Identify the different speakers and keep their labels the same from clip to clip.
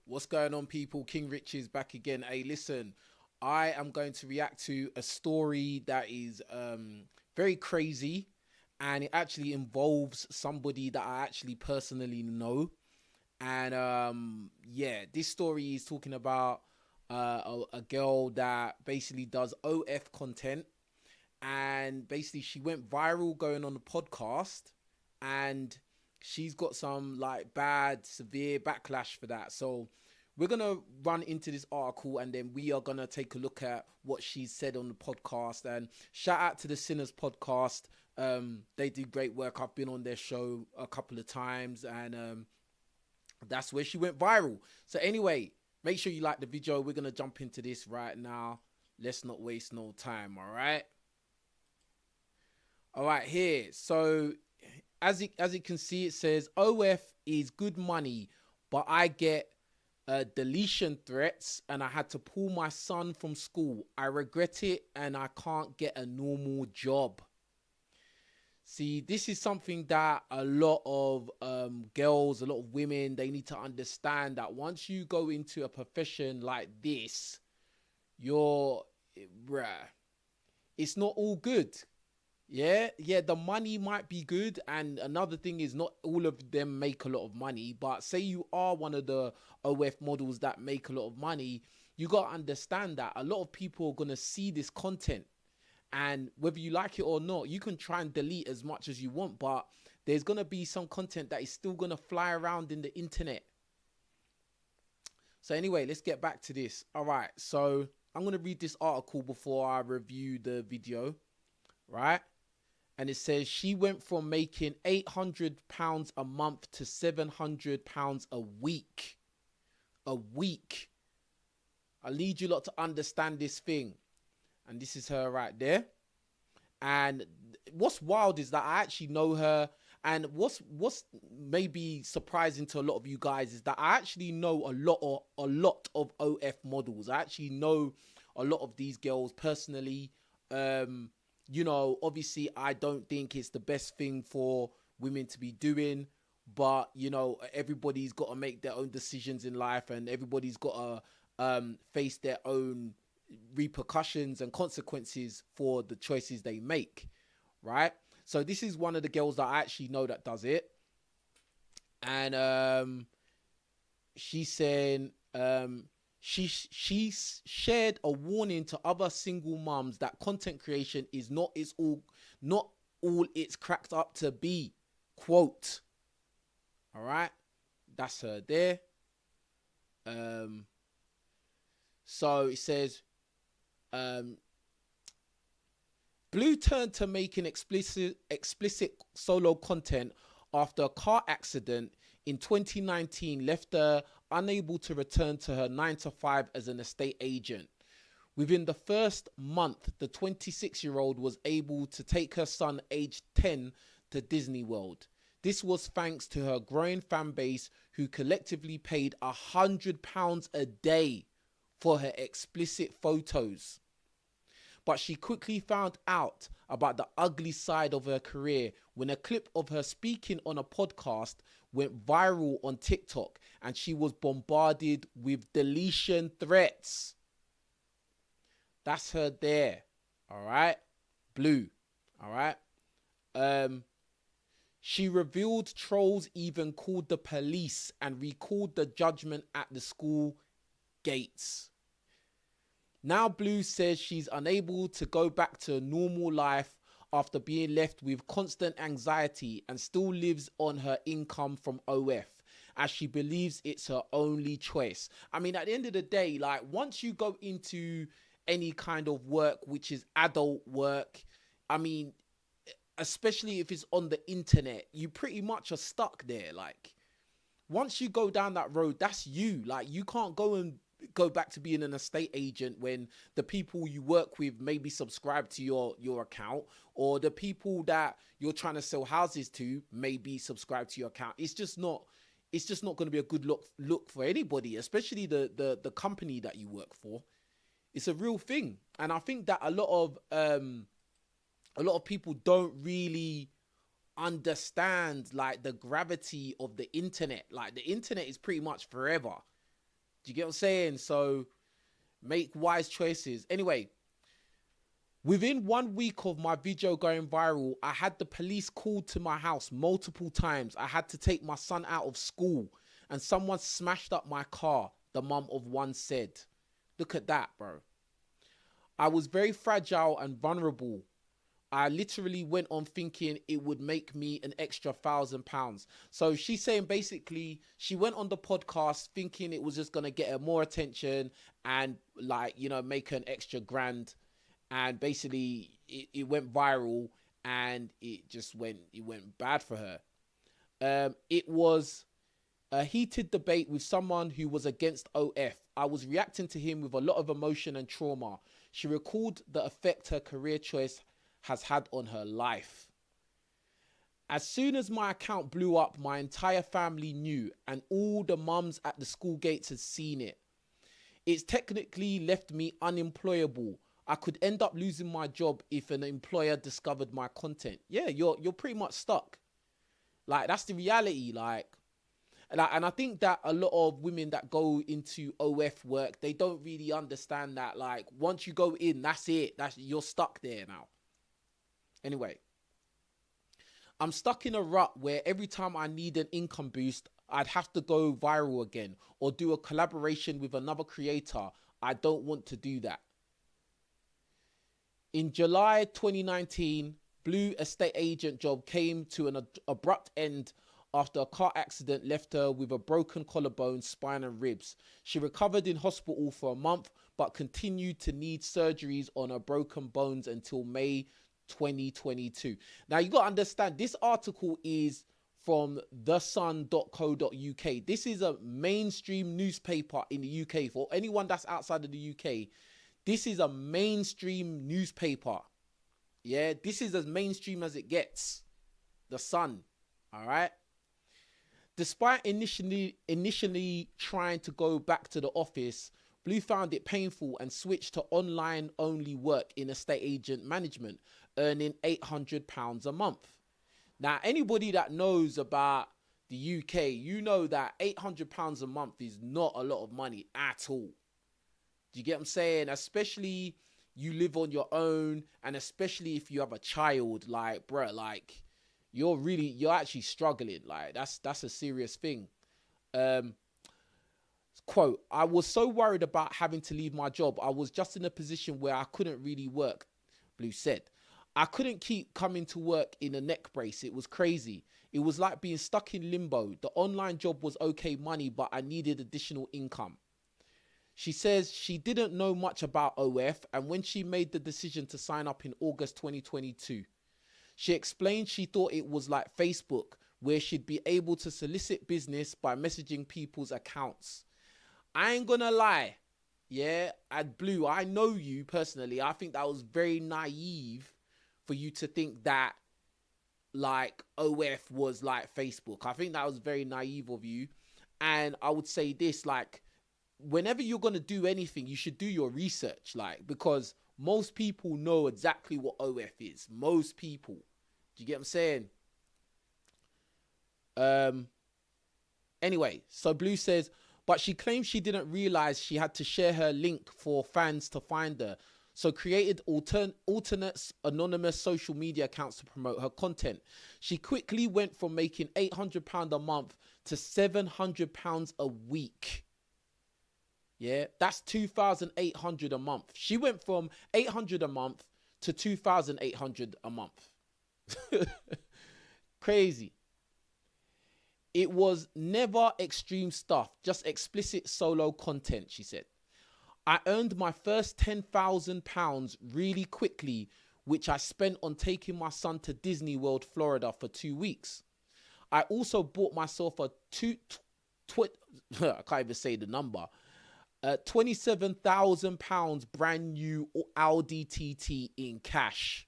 Speaker 1: What's going on, people? King Richez back again. Hey, listen, I am going to react to a story that is very crazy, and it actually involves somebody that I actually personally know. And yeah, this story is talking about a girl that basically does OF content, and basically she went viral going on the podcast, and she's got some like bad severe backlash for that. So we're gonna run into this article, and then we are gonna take a look at what she said on the podcast. And shout out to the Sinners podcast. They do great work. I've been on their show a couple of times, and that's where she went viral. So anyway, make sure you like the video. We're gonna jump into this right now. Let's not waste no time. All right, here. So as you can see, it says OF is good money, but I get deletion threats, and I had to pull my son from school. I regret it, and I can't get a normal job. See, this is something that a lot of girls, a lot of women, they need to understand, that once you go into a profession like this, it's not all good. Yeah, the money might be good, and another thing is not all of them make a lot of money. But say you are one of the OF models that make a lot of money, you got to understand that a lot of people are going to see this content, and whether you like it or not, you can try and delete as much as you want, but there's going to be some content that is still going to fly around in the internet. So anyway, let's get back to this. All right, so I'm going to read this article before I review the video, right? And it says she went from making £800 a month to £700 a week. A week. I need you lot to understand this thing. And this is her right there. And what's wild is that I actually know her. And what's maybe surprising to a lot of you guys is that I actually know a lot of OF models. I actually know a lot of these girls personally. You know, obviously, I don't think it's the best thing for women to be doing, but, you know, everybody's got to make their own decisions in life, and everybody's got to face their own repercussions and consequences for the choices they make, right? So this is one of the girls that I actually know that does it. And she's saying... She shared a warning to other single mums that content creation is not all it's cracked up to be. Quote. All right, that's her there. So it says, Blue turned to making explicit solo content after a car accident in 2019 left her unable to return to her 9-to-5 as an estate agent. Within the first month, the 26-year-old was able to take her son, aged 10, to Disney World. This was thanks to her growing fan base, who collectively paid £100 a day for her explicit photos. But she quickly found out about the ugly side of her career when a clip of her speaking on a podcast went viral on TikTok, and she was bombarded with deletion threats. That's her there. All right. Blue. All right. She revealed trolls even called the police and recalled the judgment at the school gates. Now Blue says she's unable to go back to a normal life after being left with constant anxiety, and still lives on her income from OF, as she believes it's her only choice. I mean, at the end of the day, like, once you go into any kind of work which is adult work, I mean, especially if it's on the internet, you pretty much are stuck there. Like, once you go down that road, that's you. Like, you can't go back to being an estate agent when the people you work with maybe subscribe to your account, or the people that you're trying to sell houses to maybe subscribe to your account. It's just not going to be a good look for anybody, especially the company that you work for. It's a real thing. And I think that a lot of people don't really understand, like, the gravity of the internet. Like, the internet is pretty much forever. Do you get what I'm saying? So make wise choices. Anyway, within 1 week of my video going viral, I had the police called to my house multiple times. I had to take my son out of school and someone smashed up my car, the mum of one said. Look at that, bro. I was very fragile and vulnerable. I literally went on thinking it would make me an extra £1,000. So she's saying basically she went on the podcast thinking it was just going to get her more attention and like, you know, make her an extra grand. And basically it went viral and it went bad for her. It was a heated debate with someone who was against OF. I was reacting to him with a lot of emotion and trauma. She recalled the effect her career choice has had on her life. As soon as my account blew up, my entire family knew and all the mums at the school gates had seen it. It's technically left me unemployable. I could end up losing my job if an employer discovered my content. Yeah, you're pretty much stuck. Like, that's the reality. Like, and I think that a lot of women that go into OF work, they don't really understand that. Like, once you go in, that's it. You're stuck there now. Anyway, I'm stuck in a rut where every time I need an income boost, I'd have to go viral again or do a collaboration with another creator. I don't want to do that. In July 2019, Blue estate agent job came to an abrupt end after a car accident left her with a broken collarbone, spine and ribs. She recovered in hospital for a month, but continued to need surgeries on her broken bones until May 2022. Now, you got to understand, this article is from thesun.co.uk. This is a mainstream newspaper in the UK. For anyone that's outside of the UK, this is a mainstream newspaper. Yeah, this is as mainstream as it gets. The Sun. All right. Despite initially trying to go back to the office, Blue found it painful and switched to online only work in estate agent management, earning £800 a month. Now, anybody that knows about the UK, you know that £800 a month is not a lot of money at all. Do you get what I'm saying? Especially you live on your own, and especially if you have a child, like, bruh, like, you're actually struggling. Like, that's a serious thing. Quote, I was so worried about having to leave my job. I was just in a position where I couldn't really work, Blue said. I couldn't keep coming to work in a neck brace. It was crazy. It was like being stuck in limbo. The online job was okay money, but I needed additional income. She says she didn't know much about OF, and when she made the decision to sign up in August 2022, she explained she thought it was like Facebook, where she'd be able to solicit business by messaging people's accounts. I ain't gonna lie, yeah, at Blue, I know you personally. I think that was very naive for you to think that, like, OF was like Facebook. I think that was very naive of you. And I would say this, like, whenever you're going to do anything, you should do your research, like, because most people know exactly what OF is. Most people. Do you get what I'm saying? Anyway, so Blue says, but she claims she didn't realize she had to share her link for fans to find her. So created alternate anonymous social media accounts to promote her content. She quickly went from making £800 a month to £700 a week. Yeah, that's 2,800 a month. She went from 800 a month to 2,800 a month. Crazy. It was never extreme stuff, just explicit solo content, she said. I earned my first £10,000 really quickly, which I spent on taking my son to Disney World, Florida for 2 weeks. I also bought myself a I can't even say the number, £27,000 brand new Audi TT in cash.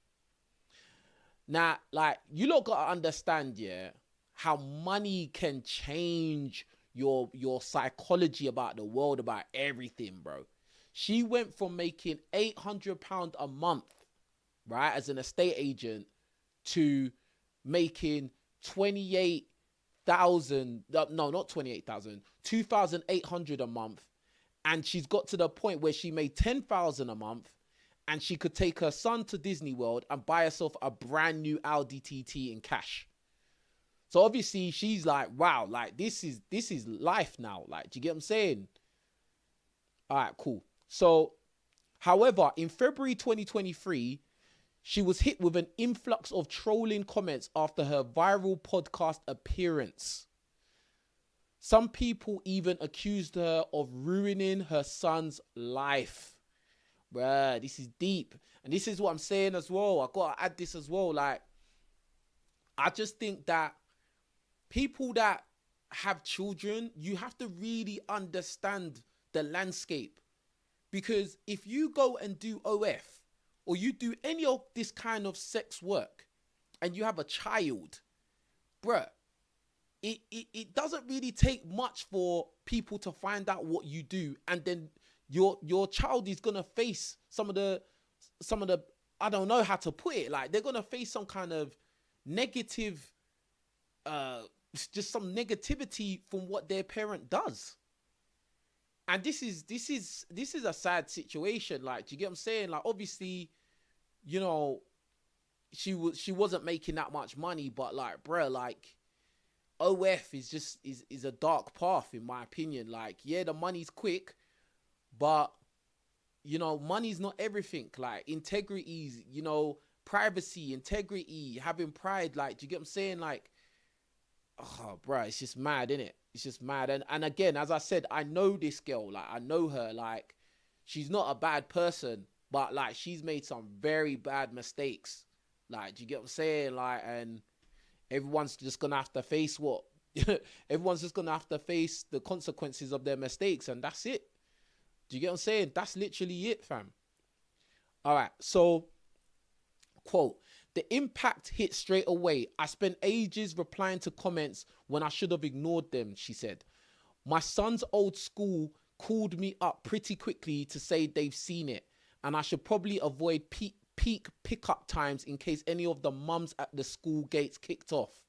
Speaker 1: Now, like, you lot got to understand, yeah, how money can change your psychology about the world, about everything, bro. She went from making £800 a month, right, as an estate agent, to making 28,000, no, not 28,000, 2,800 a month, And she's got to the point where she made 10,000 a month, and she could take her son to Disney World and buy herself a brand new Audi TT in cash. So obviously she's like, wow, like this is life now. Like, do you get what I'm saying? All right, cool. So, however, in February 2023, she was hit with an influx of trolling comments after her viral podcast appearance. Some people even accused her of ruining her son's life. Bruh, this is deep. And this is what I'm saying as well. I got to add this as well. Like, I just think that people that have children, you have to really understand the landscape. Because if you go and do OF, or you do any of this kind of sex work, and you have a child, bruh, it doesn't really take much for people to find out what you do, and then your child is gonna face some of the I don't know how to put it, like they're gonna face some kind of negative, just some negativity from what their parent does. And this is a sad situation. Like, do you get what I'm saying? Like, obviously, you know, she wasn't making that much money, but like, bruh, like, OF is a dark path in my opinion. Like, yeah, the money's quick, but you know, money's not everything. Like, integrity, you know, privacy, integrity, having pride. Like, do you get what I'm saying? Like, oh, bruh, it's just mad, innit? It's just mad. And again, as I said, I know this girl. Like, I know her. Like, she's not a bad person, but like, she's made some very bad mistakes. Like, do you get what I'm saying? Like, and everyone's just gonna have to face what everyone's just gonna have to face the consequences of their mistakes, and that's it. Do you get what I'm saying? That's literally it, fam. All right, so quote, the impact hit straight away. I spent ages replying to comments when I should have ignored them, she said. My son's old school called me up pretty quickly to say they've seen it, and I should probably avoid peak pickup times in case any of the mums at the school gates kicked off.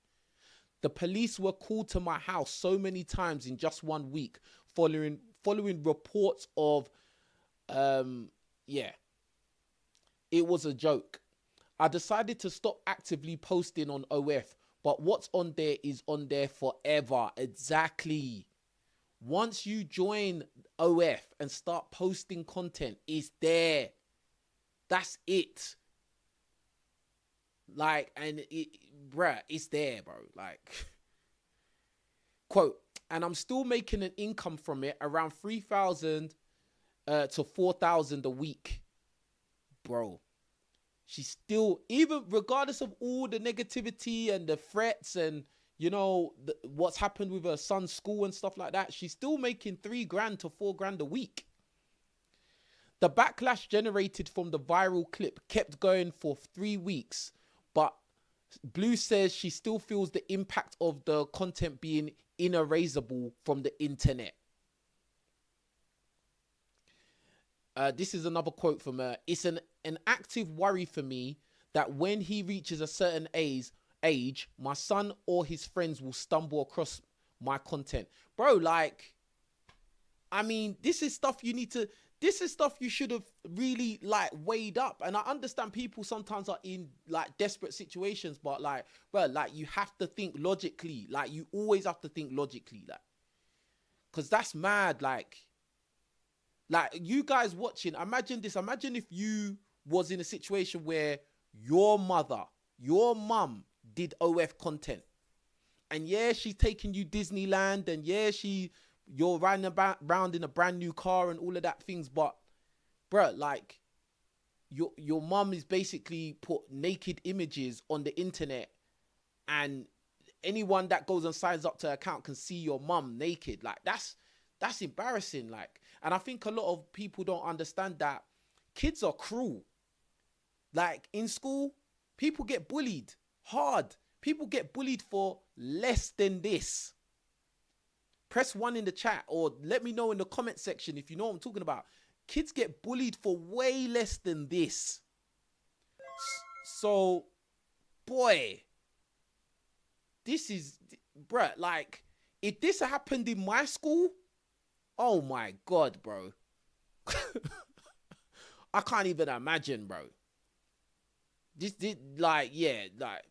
Speaker 1: The police were called to my house so many times in just 1 week following reports of, yeah, it was a joke. I decided to stop actively posting on OF, but what's on there is on there forever. Exactly. Once you join OF and start posting content, it's there. That's it. Like, and bruh, it's there, bro. Like, quote, and I'm still making an income from it around 3,000 to 4,000 a week, bro. She's still, even regardless of all the negativity and the threats and, you know, what's happened with her son's school and stuff like that, she's still making 3 grand to 4 grand a week. The backlash generated from the viral clip kept going for 3 weeks, but Blue says she still feels the impact of the content being inerasable from the internet. This is another quote from her. It's an active worry for me that when he reaches a certain age, my son or his friends will stumble across my content. Bro, like, I mean, this is stuff you should have really like weighed up. And I understand people sometimes are in like desperate situations, but like, bro, like you have to think logically. Like, you always have to think logically, like, cause that's mad. Like you guys watching, imagine this. Imagine if you was in a situation where your mum did OF content, and yeah, she's taking you Disneyland, and yeah, you're riding around in a brand new car and all of that things, but bruh, like your mum is basically put naked images on the internet, and anyone that goes and signs up to her account can see your mum naked. Like, that's embarrassing. Like, and I think a lot of people don't understand that kids are cruel. Like, in school, people get bullied hard. People get bullied for less than this. Press 1 in the chat, or let me know in the comment section if you know what I'm talking about. Kids get bullied for way less than this. So, boy, this is, bruh, like, if this happened in my school, Oh my God, bro. I can't even imagine, bro. This like, yeah, like.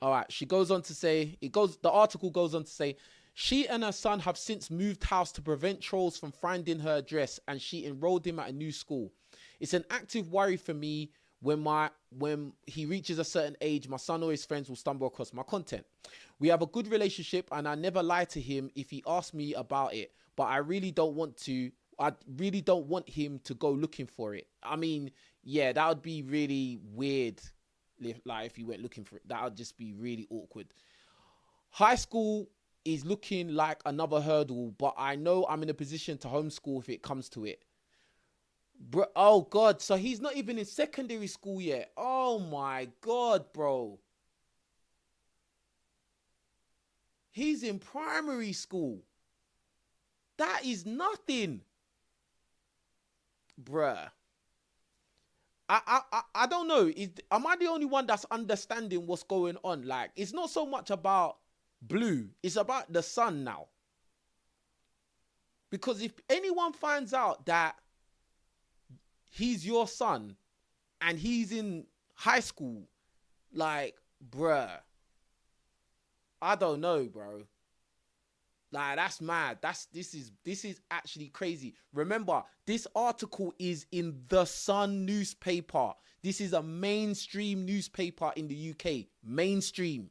Speaker 1: All right, she goes on to say, the article goes on to say, she and her son have since moved house to prevent trolls from finding her address, and she enrolled him at a new school. It's an active worry for me when he reaches a certain age, my son or his friends will stumble across my content. We have a good relationship and I never lie to him if he asks me about it, but I really don't want him to go looking for it. I mean, yeah, that would be really weird. Like if you went looking for it, that would just be really awkward. High school is looking like another hurdle, but I know I'm in a position to homeschool if it comes to it. Bro, oh God, so he's not even in secondary school yet. Oh my God, bro. He's in primary school. That is nothing. Bruh. I don't know. Am I the only one that's understanding what's going on? Like, it's not so much about Blue. It's about the son now. Because if anyone finds out that he's your son and he's in high school, like, bruh, I don't know, bro. Like, that's mad. This is actually crazy. Remember, this article is in the Sun newspaper. This is a mainstream newspaper in the UK. Mainstream.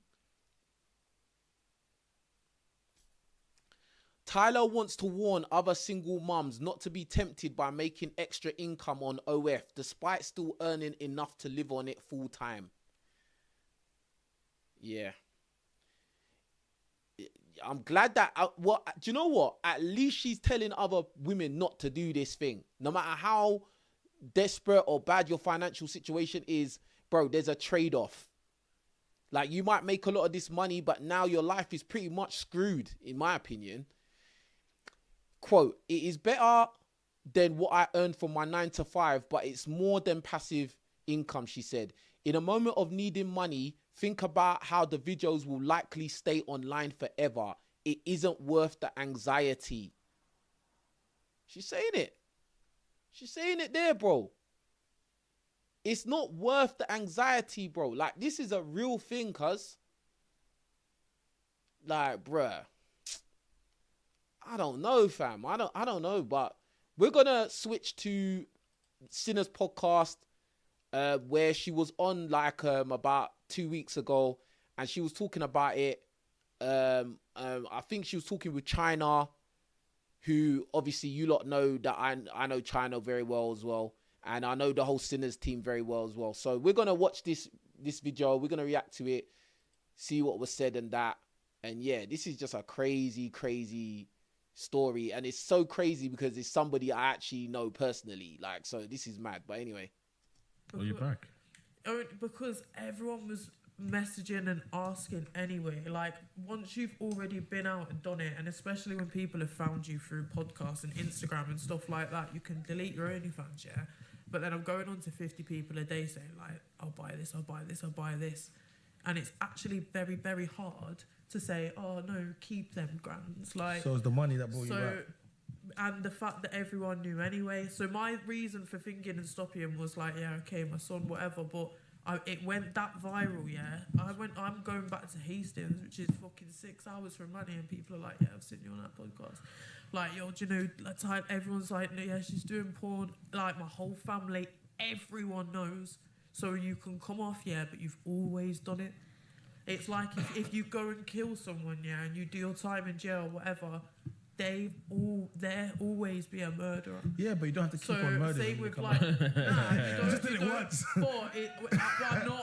Speaker 1: Tyler wants to warn other single mums not to be tempted by making extra income on OF, despite still earning enough to live on it full time. Yeah. I'm glad that, do you know what? At least she's telling other women not to do this thing. No matter how desperate or bad your financial situation is, bro, there's a trade-off. Like, you might make a lot of this money, but now your life is pretty much screwed, in my opinion. Quote, it is better than what I earned from my 9 to 5, but it's more than passive income, she said. In a moment of needing money, think about how the videos will likely stay online forever. It isn't worth the anxiety. She's saying it. She's saying it there, bro. It's not worth the anxiety, bro. Like, this is a real thing, cuz. Like, bruh. I don't know, fam. I don't know, but we're gonna switch to Sinner's podcast, where she was on like about 2 weeks ago, and she was talking about it. I think she was talking with China, who obviously you lot know that I know China very well as well, and I know the whole Sinners team very well as well. So we're gonna watch this video. We're gonna react to it, see what was said and that, and yeah, this is just a crazy story, and it's so crazy because it's somebody I actually know personally. Like, so this is mad. But anyway.
Speaker 2: Are you back?
Speaker 3: Because everyone was messaging and asking anyway. Like, once you've already been out and done it, and especially when people have found you through podcasts and Instagram and stuff like that, you can delete your OnlyFans, yeah? But then I'm going on to 50 people a day saying, like, I'll buy this, I'll buy this, I'll buy this. And it's actually very, very hard to say, oh, no, keep them grands. Like,
Speaker 2: so it's the money that brought you back.
Speaker 3: And the fact that everyone knew anyway. So my reason for thinking and stopping him was like, yeah, okay, my son, whatever. But it went that viral, yeah. I'm going back to Hastings, which is fucking 6 hours from Money, and people are like, yeah, I've seen you on that podcast. Like, yo, do you know, like, everyone's like, yeah, she's doing porn. Like, my whole family, everyone knows. So you can come off, yeah, but you've always done it. It's like if you go and kill someone, yeah, and you do your time in jail, whatever, there'll always be a murderer.
Speaker 2: Yeah, but you don't have to keep on murdering.
Speaker 3: Same with like, nah, you don't,
Speaker 2: just did it once.
Speaker 3: But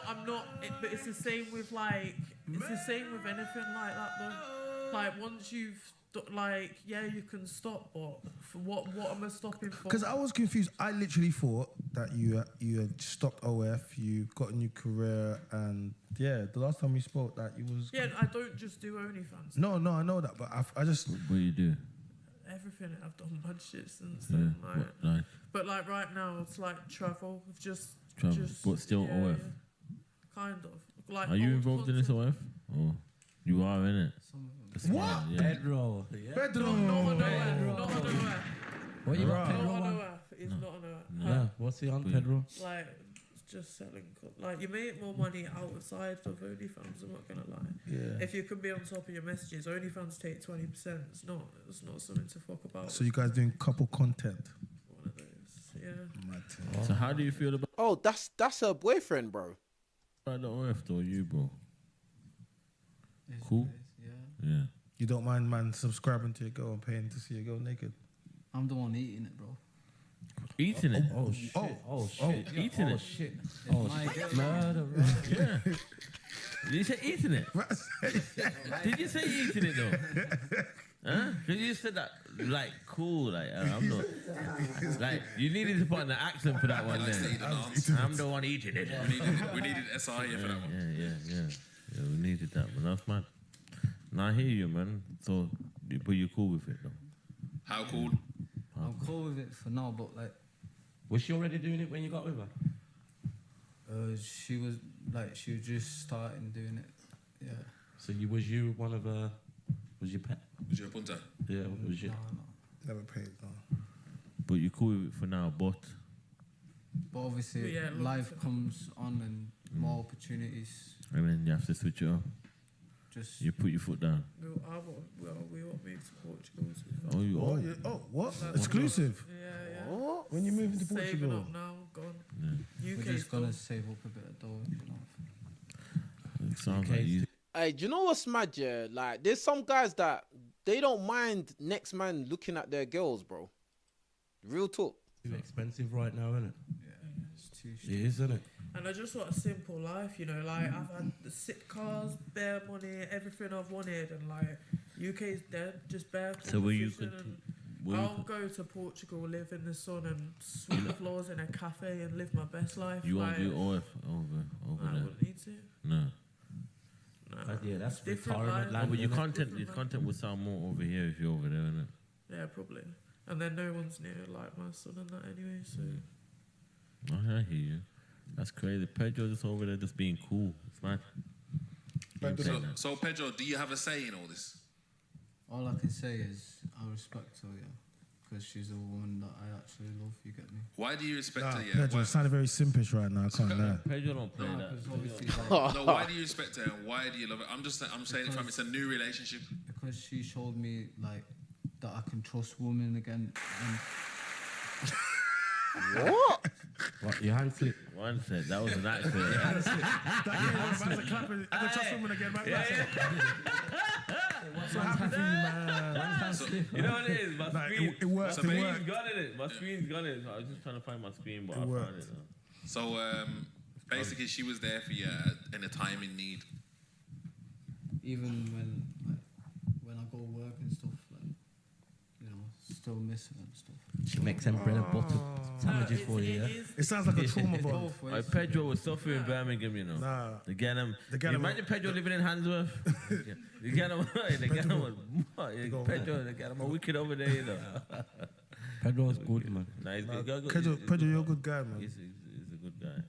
Speaker 3: I'm not. But it's the same with like, it's the same with anything like that though. Like, once you've like, yeah, you can stop, but for what am I stopping for?
Speaker 2: Because I was confused. I literally thought that you had stopped OF, you got a new career, and yeah, the last time we spoke that you was...
Speaker 3: Yeah, I don't just do OnlyFans.
Speaker 2: No, I know that, but I just...
Speaker 4: What do you do?
Speaker 3: Everything. I've done mad shit since then. Like,
Speaker 4: like,
Speaker 3: but like right now, it's like travel.
Speaker 4: Travel, but still OF.
Speaker 3: Yeah. Kind of. Like,
Speaker 4: are you involved in this OF? Oh, you are, innit?
Speaker 2: What?
Speaker 4: Yeah.
Speaker 5: Pedro. Yeah.
Speaker 2: Pedro.
Speaker 3: Not on OF.
Speaker 5: What you got Pedro
Speaker 3: Not on
Speaker 5: on?
Speaker 3: OF. It's not on OF.
Speaker 5: Yeah. What's he on, Pedro?
Speaker 3: Like, just selling. Like, you make more money outside of OnlyFans. I'm not gonna lie.
Speaker 2: Yeah.
Speaker 3: If you can be on top of your messages, OnlyFans take 20%. It's not something to fuck about.
Speaker 2: So you guys doing couple content?
Speaker 3: One of those. Yeah.
Speaker 2: Mad.
Speaker 4: So how do you feel about
Speaker 1: Oh, that's her boyfriend, bro.
Speaker 4: the OF or you, bro? Cool. Yeah.
Speaker 2: You don't mind, man, subscribing to your girl and paying to see your girl naked?
Speaker 6: I'm the one eating it, bro.
Speaker 4: Eating it.
Speaker 5: Oh shit. Oh shit.
Speaker 4: Eating it.
Speaker 5: Shit.
Speaker 6: My girl.
Speaker 5: Murder.
Speaker 4: Yeah. Did you say eating it? Did you say eating it though? Huh? Because you said that like cool, like I'm not. Like you needed to put an accent for that one. Then I'm the one eating it.
Speaker 7: We needed SR here for that one.
Speaker 4: Yeah, we needed that, man. That's mad. Now I hear you, man. So, but you're cool with it though.
Speaker 7: How cool?
Speaker 6: I'm cool with it for now, but like,
Speaker 5: Was she already doing it when you got with her?
Speaker 6: she was just starting doing it. Yeah.
Speaker 5: So was you one of her? Was your pet?
Speaker 7: Was you a punter?
Speaker 5: Yeah. Was you?
Speaker 6: No.
Speaker 2: Never paid, no.
Speaker 4: But you're cool with it for now, but
Speaker 6: But obviously,
Speaker 3: But yeah,
Speaker 6: life comes on and more opportunities.
Speaker 4: and then you have to switch it up.
Speaker 6: Just
Speaker 4: You put your foot down.
Speaker 3: We want to move to Portugal.
Speaker 4: Oh, you
Speaker 2: Oh,
Speaker 4: are.
Speaker 2: yeah. Oh, what? Exclusive?
Speaker 3: Yeah.
Speaker 2: What? When you moving to
Speaker 3: Saving
Speaker 2: Portugal?
Speaker 3: up now, gone.
Speaker 4: Yeah.
Speaker 3: UK
Speaker 6: we're just gonna
Speaker 3: gone.
Speaker 6: save up a bit of dough, you know.
Speaker 4: It sounds
Speaker 5: Okay.
Speaker 4: like you.
Speaker 1: Hey, do you know what's mad, yeah? Like, there's some guys that they don't mind next man looking at their girls, bro. Real talk.
Speaker 5: Too expensive right now, isn't it?
Speaker 6: Yeah, it's too
Speaker 5: It
Speaker 6: shit.
Speaker 5: is, isn't it?
Speaker 3: And I just want a simple life, you know. Like I've had the sick cars, bare money, everything I've wanted, and like UK's dead, just bare.
Speaker 4: So where you
Speaker 3: competition,
Speaker 4: could.
Speaker 3: and
Speaker 4: Where you
Speaker 3: I'll go to Portugal, live in the sun, and sweep the floors in a cafe and live my best life.
Speaker 4: You won't
Speaker 3: like,
Speaker 4: do OF over
Speaker 3: I
Speaker 4: there.
Speaker 3: wouldn't need to.
Speaker 4: No.
Speaker 5: Yeah, that's
Speaker 3: Different
Speaker 5: retirement
Speaker 3: life.
Speaker 4: Oh,
Speaker 5: land.
Speaker 4: but your
Speaker 5: innit?
Speaker 4: content,
Speaker 3: Different
Speaker 4: your content would sound more over here if you're over there, innit?
Speaker 3: Yeah, probably. And then no one's near like my son and that anyway. So
Speaker 4: Oh, I hear you. That's crazy. Pedro just over there just being cool. It's mad.
Speaker 7: So Pedro, do you have a say in all this?
Speaker 6: All I can say is I respect her, yeah, because she's a woman that I actually love. You get me?
Speaker 7: Why do you respect
Speaker 2: Nah,
Speaker 7: her? Yeah.
Speaker 2: Pedro,
Speaker 7: Why,
Speaker 2: you sounded very simpish right now. I can't lie.
Speaker 4: Pedro don't play that.
Speaker 6: Because obviously, like,
Speaker 7: no, why do you respect her and why do you love her? I'm saying it from it's a new relationship.
Speaker 6: because she showed me like that I can trust women again. And
Speaker 5: What, your hand slip?
Speaker 4: One said that was an accident.
Speaker 2: Man's a clapping. I can trust women again, man. So happy for you, man.
Speaker 4: You know what it is? My
Speaker 2: Nah,
Speaker 4: screen.
Speaker 2: it worked,
Speaker 4: My
Speaker 2: it
Speaker 4: screen's
Speaker 2: worked.
Speaker 4: gone in it. My screen's gone in it. So I was just trying to find my screen, but I found
Speaker 2: worked.
Speaker 4: it now.
Speaker 7: So basically, she was there for you in a time in need.
Speaker 6: even when I go work and stuff, like, you know, still miss her and stuff.
Speaker 5: She makes them bread and butter sandwiches for you, yeah?
Speaker 2: It sounds like a trauma bond.
Speaker 6: Both ways.
Speaker 4: Like Pedro was suffering in Birmingham, you know.
Speaker 2: Nah.
Speaker 4: They get him.
Speaker 2: They get him-
Speaker 4: Imagine Pedro living in Handsworth. They get him. They get him. Pedro, they get him a wicked over there, you know.
Speaker 5: Pedro's good, man.
Speaker 4: Nah, he's
Speaker 2: Pedro, you're a good guy, man.
Speaker 4: He's a good guy.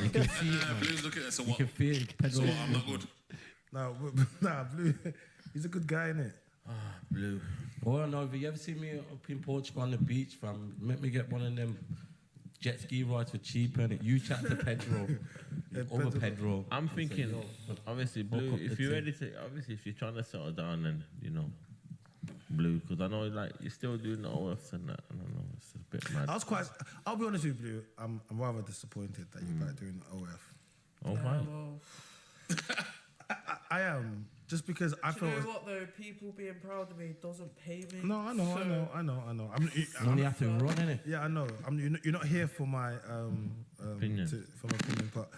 Speaker 5: You can see it, man.
Speaker 7: Blue's looking at so
Speaker 5: You
Speaker 7: what?
Speaker 5: can feel it. Pedro.
Speaker 7: So what? I'm not good.
Speaker 2: Nah, Blue. He's a good guy, innit?
Speaker 4: Blue.
Speaker 5: Oh no, have you ever seen me up in Portugal on the beach, fam? Make me get one of them jet ski rides for cheap, and you chat to Pedro. Over Pedro.
Speaker 4: I'm thinking, obviously, Blue.
Speaker 5: up
Speaker 4: If
Speaker 5: the
Speaker 4: you're
Speaker 5: thing.
Speaker 4: ready to, obviously, if you're trying to settle down, and you know, Blue, because I know like you're still doing the OFs and that. I don't know, it's a bit mad.
Speaker 2: I'll be honest with you, Blue. I'm rather disappointed that you're back doing OF.
Speaker 4: Oh my.
Speaker 3: well,
Speaker 2: I am. Just because I
Speaker 3: do you
Speaker 2: felt.
Speaker 3: know what though? People being proud of me doesn't pay me.
Speaker 2: No, I know.
Speaker 5: You only have to run, innit?
Speaker 2: Yeah, I know. You're not here for my
Speaker 4: Opinion.
Speaker 2: For my opinion, but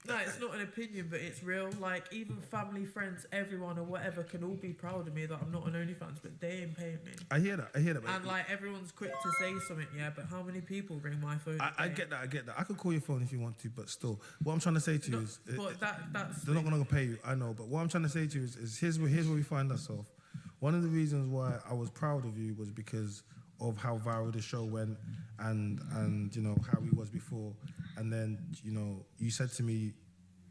Speaker 3: No, it's not an opinion, but it's real. Like, even family, friends, everyone or whatever can all be proud of me that I'm not an OnlyFans, but they ain't paying me.
Speaker 2: I hear that. But
Speaker 3: And like, everyone's quick to say something, yeah, but how many people ring my phone?
Speaker 2: I get that. I could call your phone if you want to, but still, what I'm trying to say to you
Speaker 3: No,
Speaker 2: is,
Speaker 3: but that's
Speaker 2: they're not gonna pay you. I know, but what I'm trying to say to you is here's where we find ourselves. One of the reasons why I was proud of you was because of how viral the show went, and you know how he was before, and then you know you said to me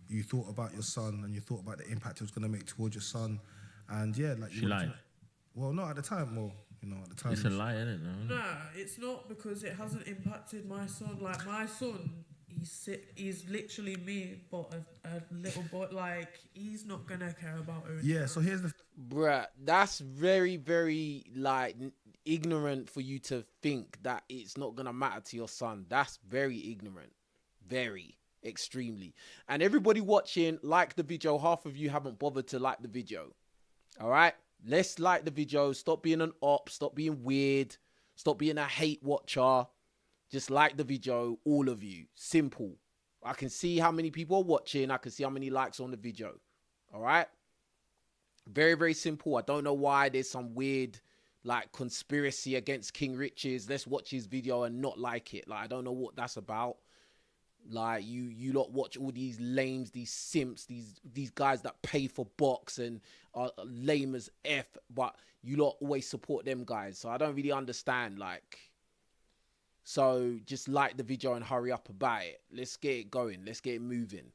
Speaker 2: you thought about your son and you thought about the impact it was going to make towards your son, and yeah, like
Speaker 4: She lied.
Speaker 2: Well, not at the time. Well, you know, at the time.
Speaker 4: It's a lie, isn't it? No.
Speaker 3: Nah, it's not because it hasn't impacted my son. Like my son, he's literally me, but a little boy. Like he's not gonna care about OnlyFans.
Speaker 2: Yeah. So here's the.
Speaker 1: Bruh, that's very, very like ignorant for you to think that it's not gonna matter to your son. That's very ignorant, very extremely. And everybody watching, like the video. Half of you haven't bothered to like the video. All right, let's like the video. Stop being an op. Stop being weird. Stop being a hate watcher. Just like the video, all of you. Simple. I can see how many people are watching. I can see how many likes on the video. All right. Very, very simple. I don't know why there's some weird like conspiracy against King Richez. Let's watch his video and not like it. Like, I don't know what that's about. Like you lot watch all these lames, these simps, these guys that pay for box and are lame as F, but you lot always support them guys. So I don't really understand. Like, so just like the video and hurry up about it. Let's get it going. Let's get it moving.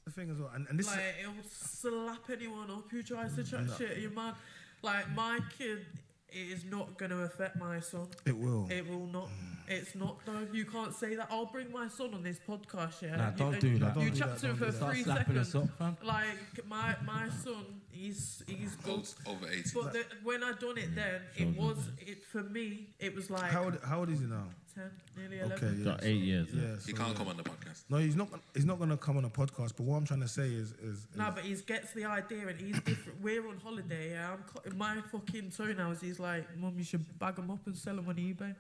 Speaker 2: The thing as well, and this
Speaker 3: like it'll slap anyone up who tries to chat shit. You man, like my kid, it is not going to affect my son.
Speaker 2: It will.
Speaker 3: It will not. It's not though. You can't say that. I'll bring my son on this podcast. Yeah.
Speaker 5: Nah, don't do that.
Speaker 3: You chat to him for
Speaker 5: Start
Speaker 3: 3
Speaker 5: slapping us
Speaker 3: seconds.
Speaker 5: up, fam.
Speaker 3: Like my son, he's good.
Speaker 7: Goes over 80.
Speaker 3: But when I done it, then it for me. It was like
Speaker 2: how old is he now?
Speaker 3: 10, nearly 11.
Speaker 2: Okay, yeah.
Speaker 4: Got 8 years.
Speaker 2: Yeah,
Speaker 7: He
Speaker 2: so,
Speaker 7: can't come on the podcast.
Speaker 2: No, he's not. He's not going to come on a podcast. But what I'm trying to say is
Speaker 3: No, but he gets the idea and he's different. We're on holiday. Yeah, I'm cutting my fucking toenails. He's like, Mum, you should bag them up and sell them on eBay.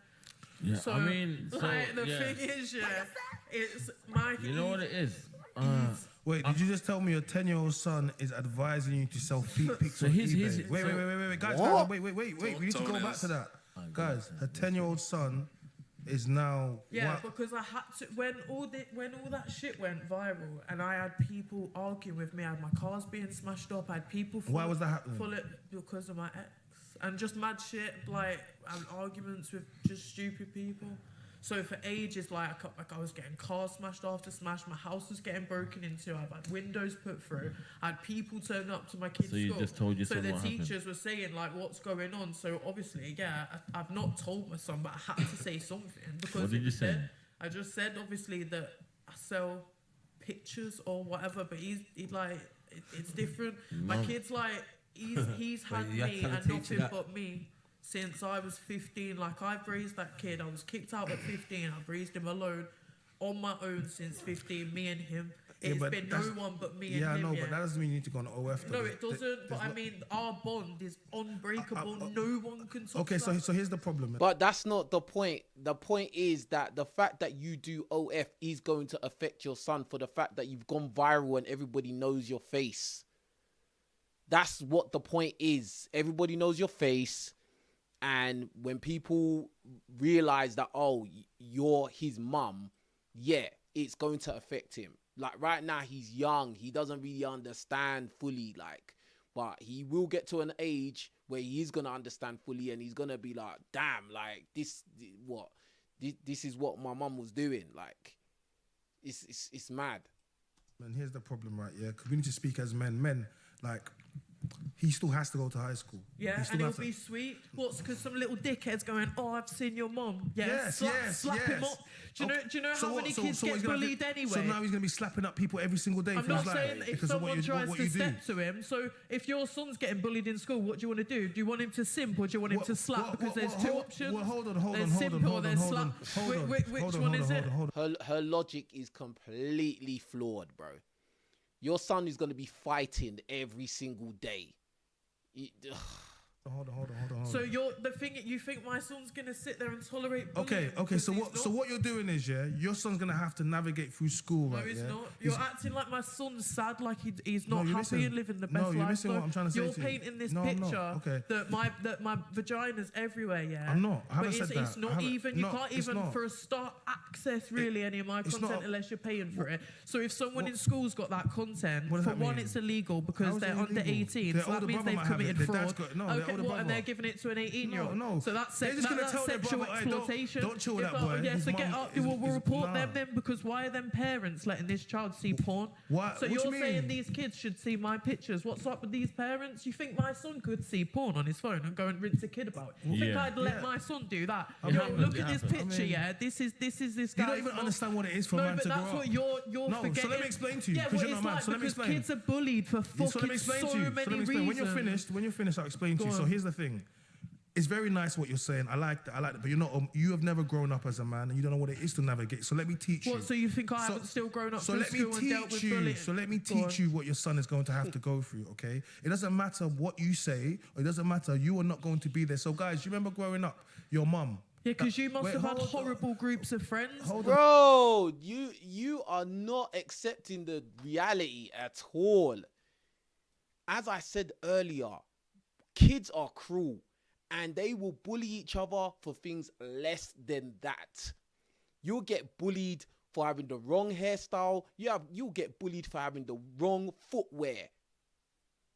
Speaker 4: Yeah,
Speaker 3: So,
Speaker 4: I mean,
Speaker 3: like, the thing is, yeah, it's my.
Speaker 4: You know what it is?
Speaker 2: Wait, did you just tell me your 10-year-old son is advising you to sell feet pics on eBay? Wait, guys, wait. We need to go back to that. Guys, her 10-year-old son is now...
Speaker 3: Yeah, because I had to... When all that shit went viral and I had people arguing with me, I had my cars being smashed up, I had people...
Speaker 2: Why was that happening?
Speaker 3: Because of my ex. And just mad shit, like, and arguments with just stupid people. So for ages, like I was getting cars smashed after smash. My house was getting broken into. I've had windows put through. I had people turn up to my kids'
Speaker 4: So you
Speaker 3: school.
Speaker 4: just told your son
Speaker 3: So the
Speaker 4: what
Speaker 3: teachers
Speaker 4: happened?
Speaker 3: were saying like, "What's going on?" So obviously, yeah, I've not told my son, but I had to say something because.
Speaker 4: What did you say?
Speaker 3: I just said obviously that I sell pictures or whatever, but it's different. My kid's like he's had
Speaker 5: you have
Speaker 3: me
Speaker 5: to
Speaker 3: and
Speaker 5: teach
Speaker 3: nothing
Speaker 5: that.
Speaker 3: but me. Since I was 15, like I've raised that kid. I was kicked out at 15. I've raised him alone, on my own since 15. Me and him. It's been no one but me and him.
Speaker 2: Yeah, I know, but that doesn't mean you need to go on OF.
Speaker 3: No, it doesn't. But I mean, our bond is unbreakable. No one can touch
Speaker 2: Okay,
Speaker 3: that.
Speaker 2: so here's the problem.
Speaker 1: But that's not the point. The point is that the fact that you do OF is going to affect your son for the fact that you've gone viral and everybody knows your face. That's what the point is. Everybody knows your face. And when people realize that, oh, you're his mum, yeah, it's going to affect him. Like right now, he's young. He doesn't really understand fully, like, but he will get to an age where he's going to understand fully and he's going to be like, damn, like this is what my mum was doing. Like, it's mad.
Speaker 2: And here's the problem, right? Yeah, because we need to speak as men. Men, like, he still has to go to high school.
Speaker 3: Yeah, and it'll be sweet. What's because some little dickhead's going, oh, I've seen your mum. Yeah, slap him up. Do you know how many kids get bullied anyway?
Speaker 2: So now he's going to be slapping up people every single day.
Speaker 3: I'm not saying if someone tries to step to him. So if your son's getting bullied in school, what do you want to do? Do you want him to simp or do you want him to slap? Because there's two options.
Speaker 2: Well, hold on.
Speaker 3: There's simp or there's slap. Which one is it?
Speaker 1: Her logic is completely flawed, bro. Your son is going to be fighting every single day.
Speaker 2: Hold on.
Speaker 3: So you think my son's gonna sit there and tolerate
Speaker 2: bullying? Okay. So what you're doing is, yeah, your son's gonna have to navigate through school, right?
Speaker 3: No, he's not. You're acting like my son's sad, like he's not happy and living the best life.
Speaker 2: No, you're missing what I'm trying to say.
Speaker 3: You're painting this picture that my vagina's everywhere. Yeah,
Speaker 2: I'm not. I haven't said that.
Speaker 3: It's not even. You can't even for a start access really any of my content unless you're paying for it. So if someone in school's got that content, for one, it's illegal because they're under 18. So that means they've committed fraud.
Speaker 2: Okay, older
Speaker 3: what?
Speaker 2: brother.
Speaker 3: And they're giving it to an 18-year-old.
Speaker 2: No.
Speaker 3: So that's
Speaker 2: They're just gonna
Speaker 3: that's
Speaker 2: tell their
Speaker 3: sexual
Speaker 2: brother, "Hey,
Speaker 3: exploitation.
Speaker 2: don't chill with
Speaker 3: If
Speaker 2: that boy.
Speaker 3: Yeah,
Speaker 2: His
Speaker 3: so get
Speaker 2: mum
Speaker 3: up.
Speaker 2: is-
Speaker 3: We'll report
Speaker 2: nah.
Speaker 3: them then, because why are them parents letting this child see porn?
Speaker 2: Why-
Speaker 3: So
Speaker 2: what
Speaker 3: you're
Speaker 2: do you
Speaker 3: saying
Speaker 2: mean?
Speaker 3: these kids should see my pictures? What's up with these parents? You think my son could see porn on his phone and go and rinse a kid about it? You think
Speaker 4: Yeah.
Speaker 3: I'd let my son do that?
Speaker 2: It
Speaker 3: Yo,
Speaker 4: happens,
Speaker 3: look
Speaker 4: it
Speaker 3: at this
Speaker 4: happens.
Speaker 3: picture. Yeah, this is this
Speaker 2: You
Speaker 3: guy's
Speaker 2: don't even
Speaker 3: mum.
Speaker 2: understand what it is for a
Speaker 3: No,
Speaker 2: man
Speaker 3: but
Speaker 2: to
Speaker 3: that's
Speaker 2: grow
Speaker 3: what
Speaker 2: up.
Speaker 3: you're
Speaker 2: No, so
Speaker 3: forgetting.
Speaker 2: let me explain to you,
Speaker 3: Yeah,
Speaker 2: 'cause
Speaker 3: what
Speaker 2: you're
Speaker 3: it's
Speaker 2: not a man.
Speaker 3: like,
Speaker 2: So let me
Speaker 3: because
Speaker 2: explain.
Speaker 3: kids are bullied for
Speaker 2: Yeah, so let
Speaker 3: fucking
Speaker 2: me explain
Speaker 3: so
Speaker 2: to you.
Speaker 3: many
Speaker 2: So let me explain.
Speaker 3: reasons.
Speaker 2: When you're finished, I'll explain to you.
Speaker 3: Go
Speaker 2: So
Speaker 3: on.
Speaker 2: here's the thing. It's very nice what you're saying. I like that. But you're not. You have never grown up as a man, and you don't know what it is to navigate. So let me teach you.
Speaker 3: What, so you think I
Speaker 2: So-
Speaker 3: haven't still grown up
Speaker 2: So
Speaker 3: through
Speaker 2: let me
Speaker 3: school and dealt with
Speaker 2: teach you.
Speaker 3: bullying?
Speaker 2: So let me
Speaker 3: Go on.
Speaker 2: teach you what your son is going to have to go through. Okay. It doesn't matter what you say. Or it doesn't matter. You are not going to be there. So guys, you remember growing up, your mum.
Speaker 3: Yeah, because you must
Speaker 2: Wait,
Speaker 3: have had
Speaker 2: hold on.
Speaker 3: horrible groups of friends.
Speaker 2: Hold on.
Speaker 1: Bro, you are not accepting the reality at all. As I said earlier, kids are cruel and they will bully each other for things less than that. You'll get bullied for having the wrong hairstyle. You'll get bullied for having the wrong footwear.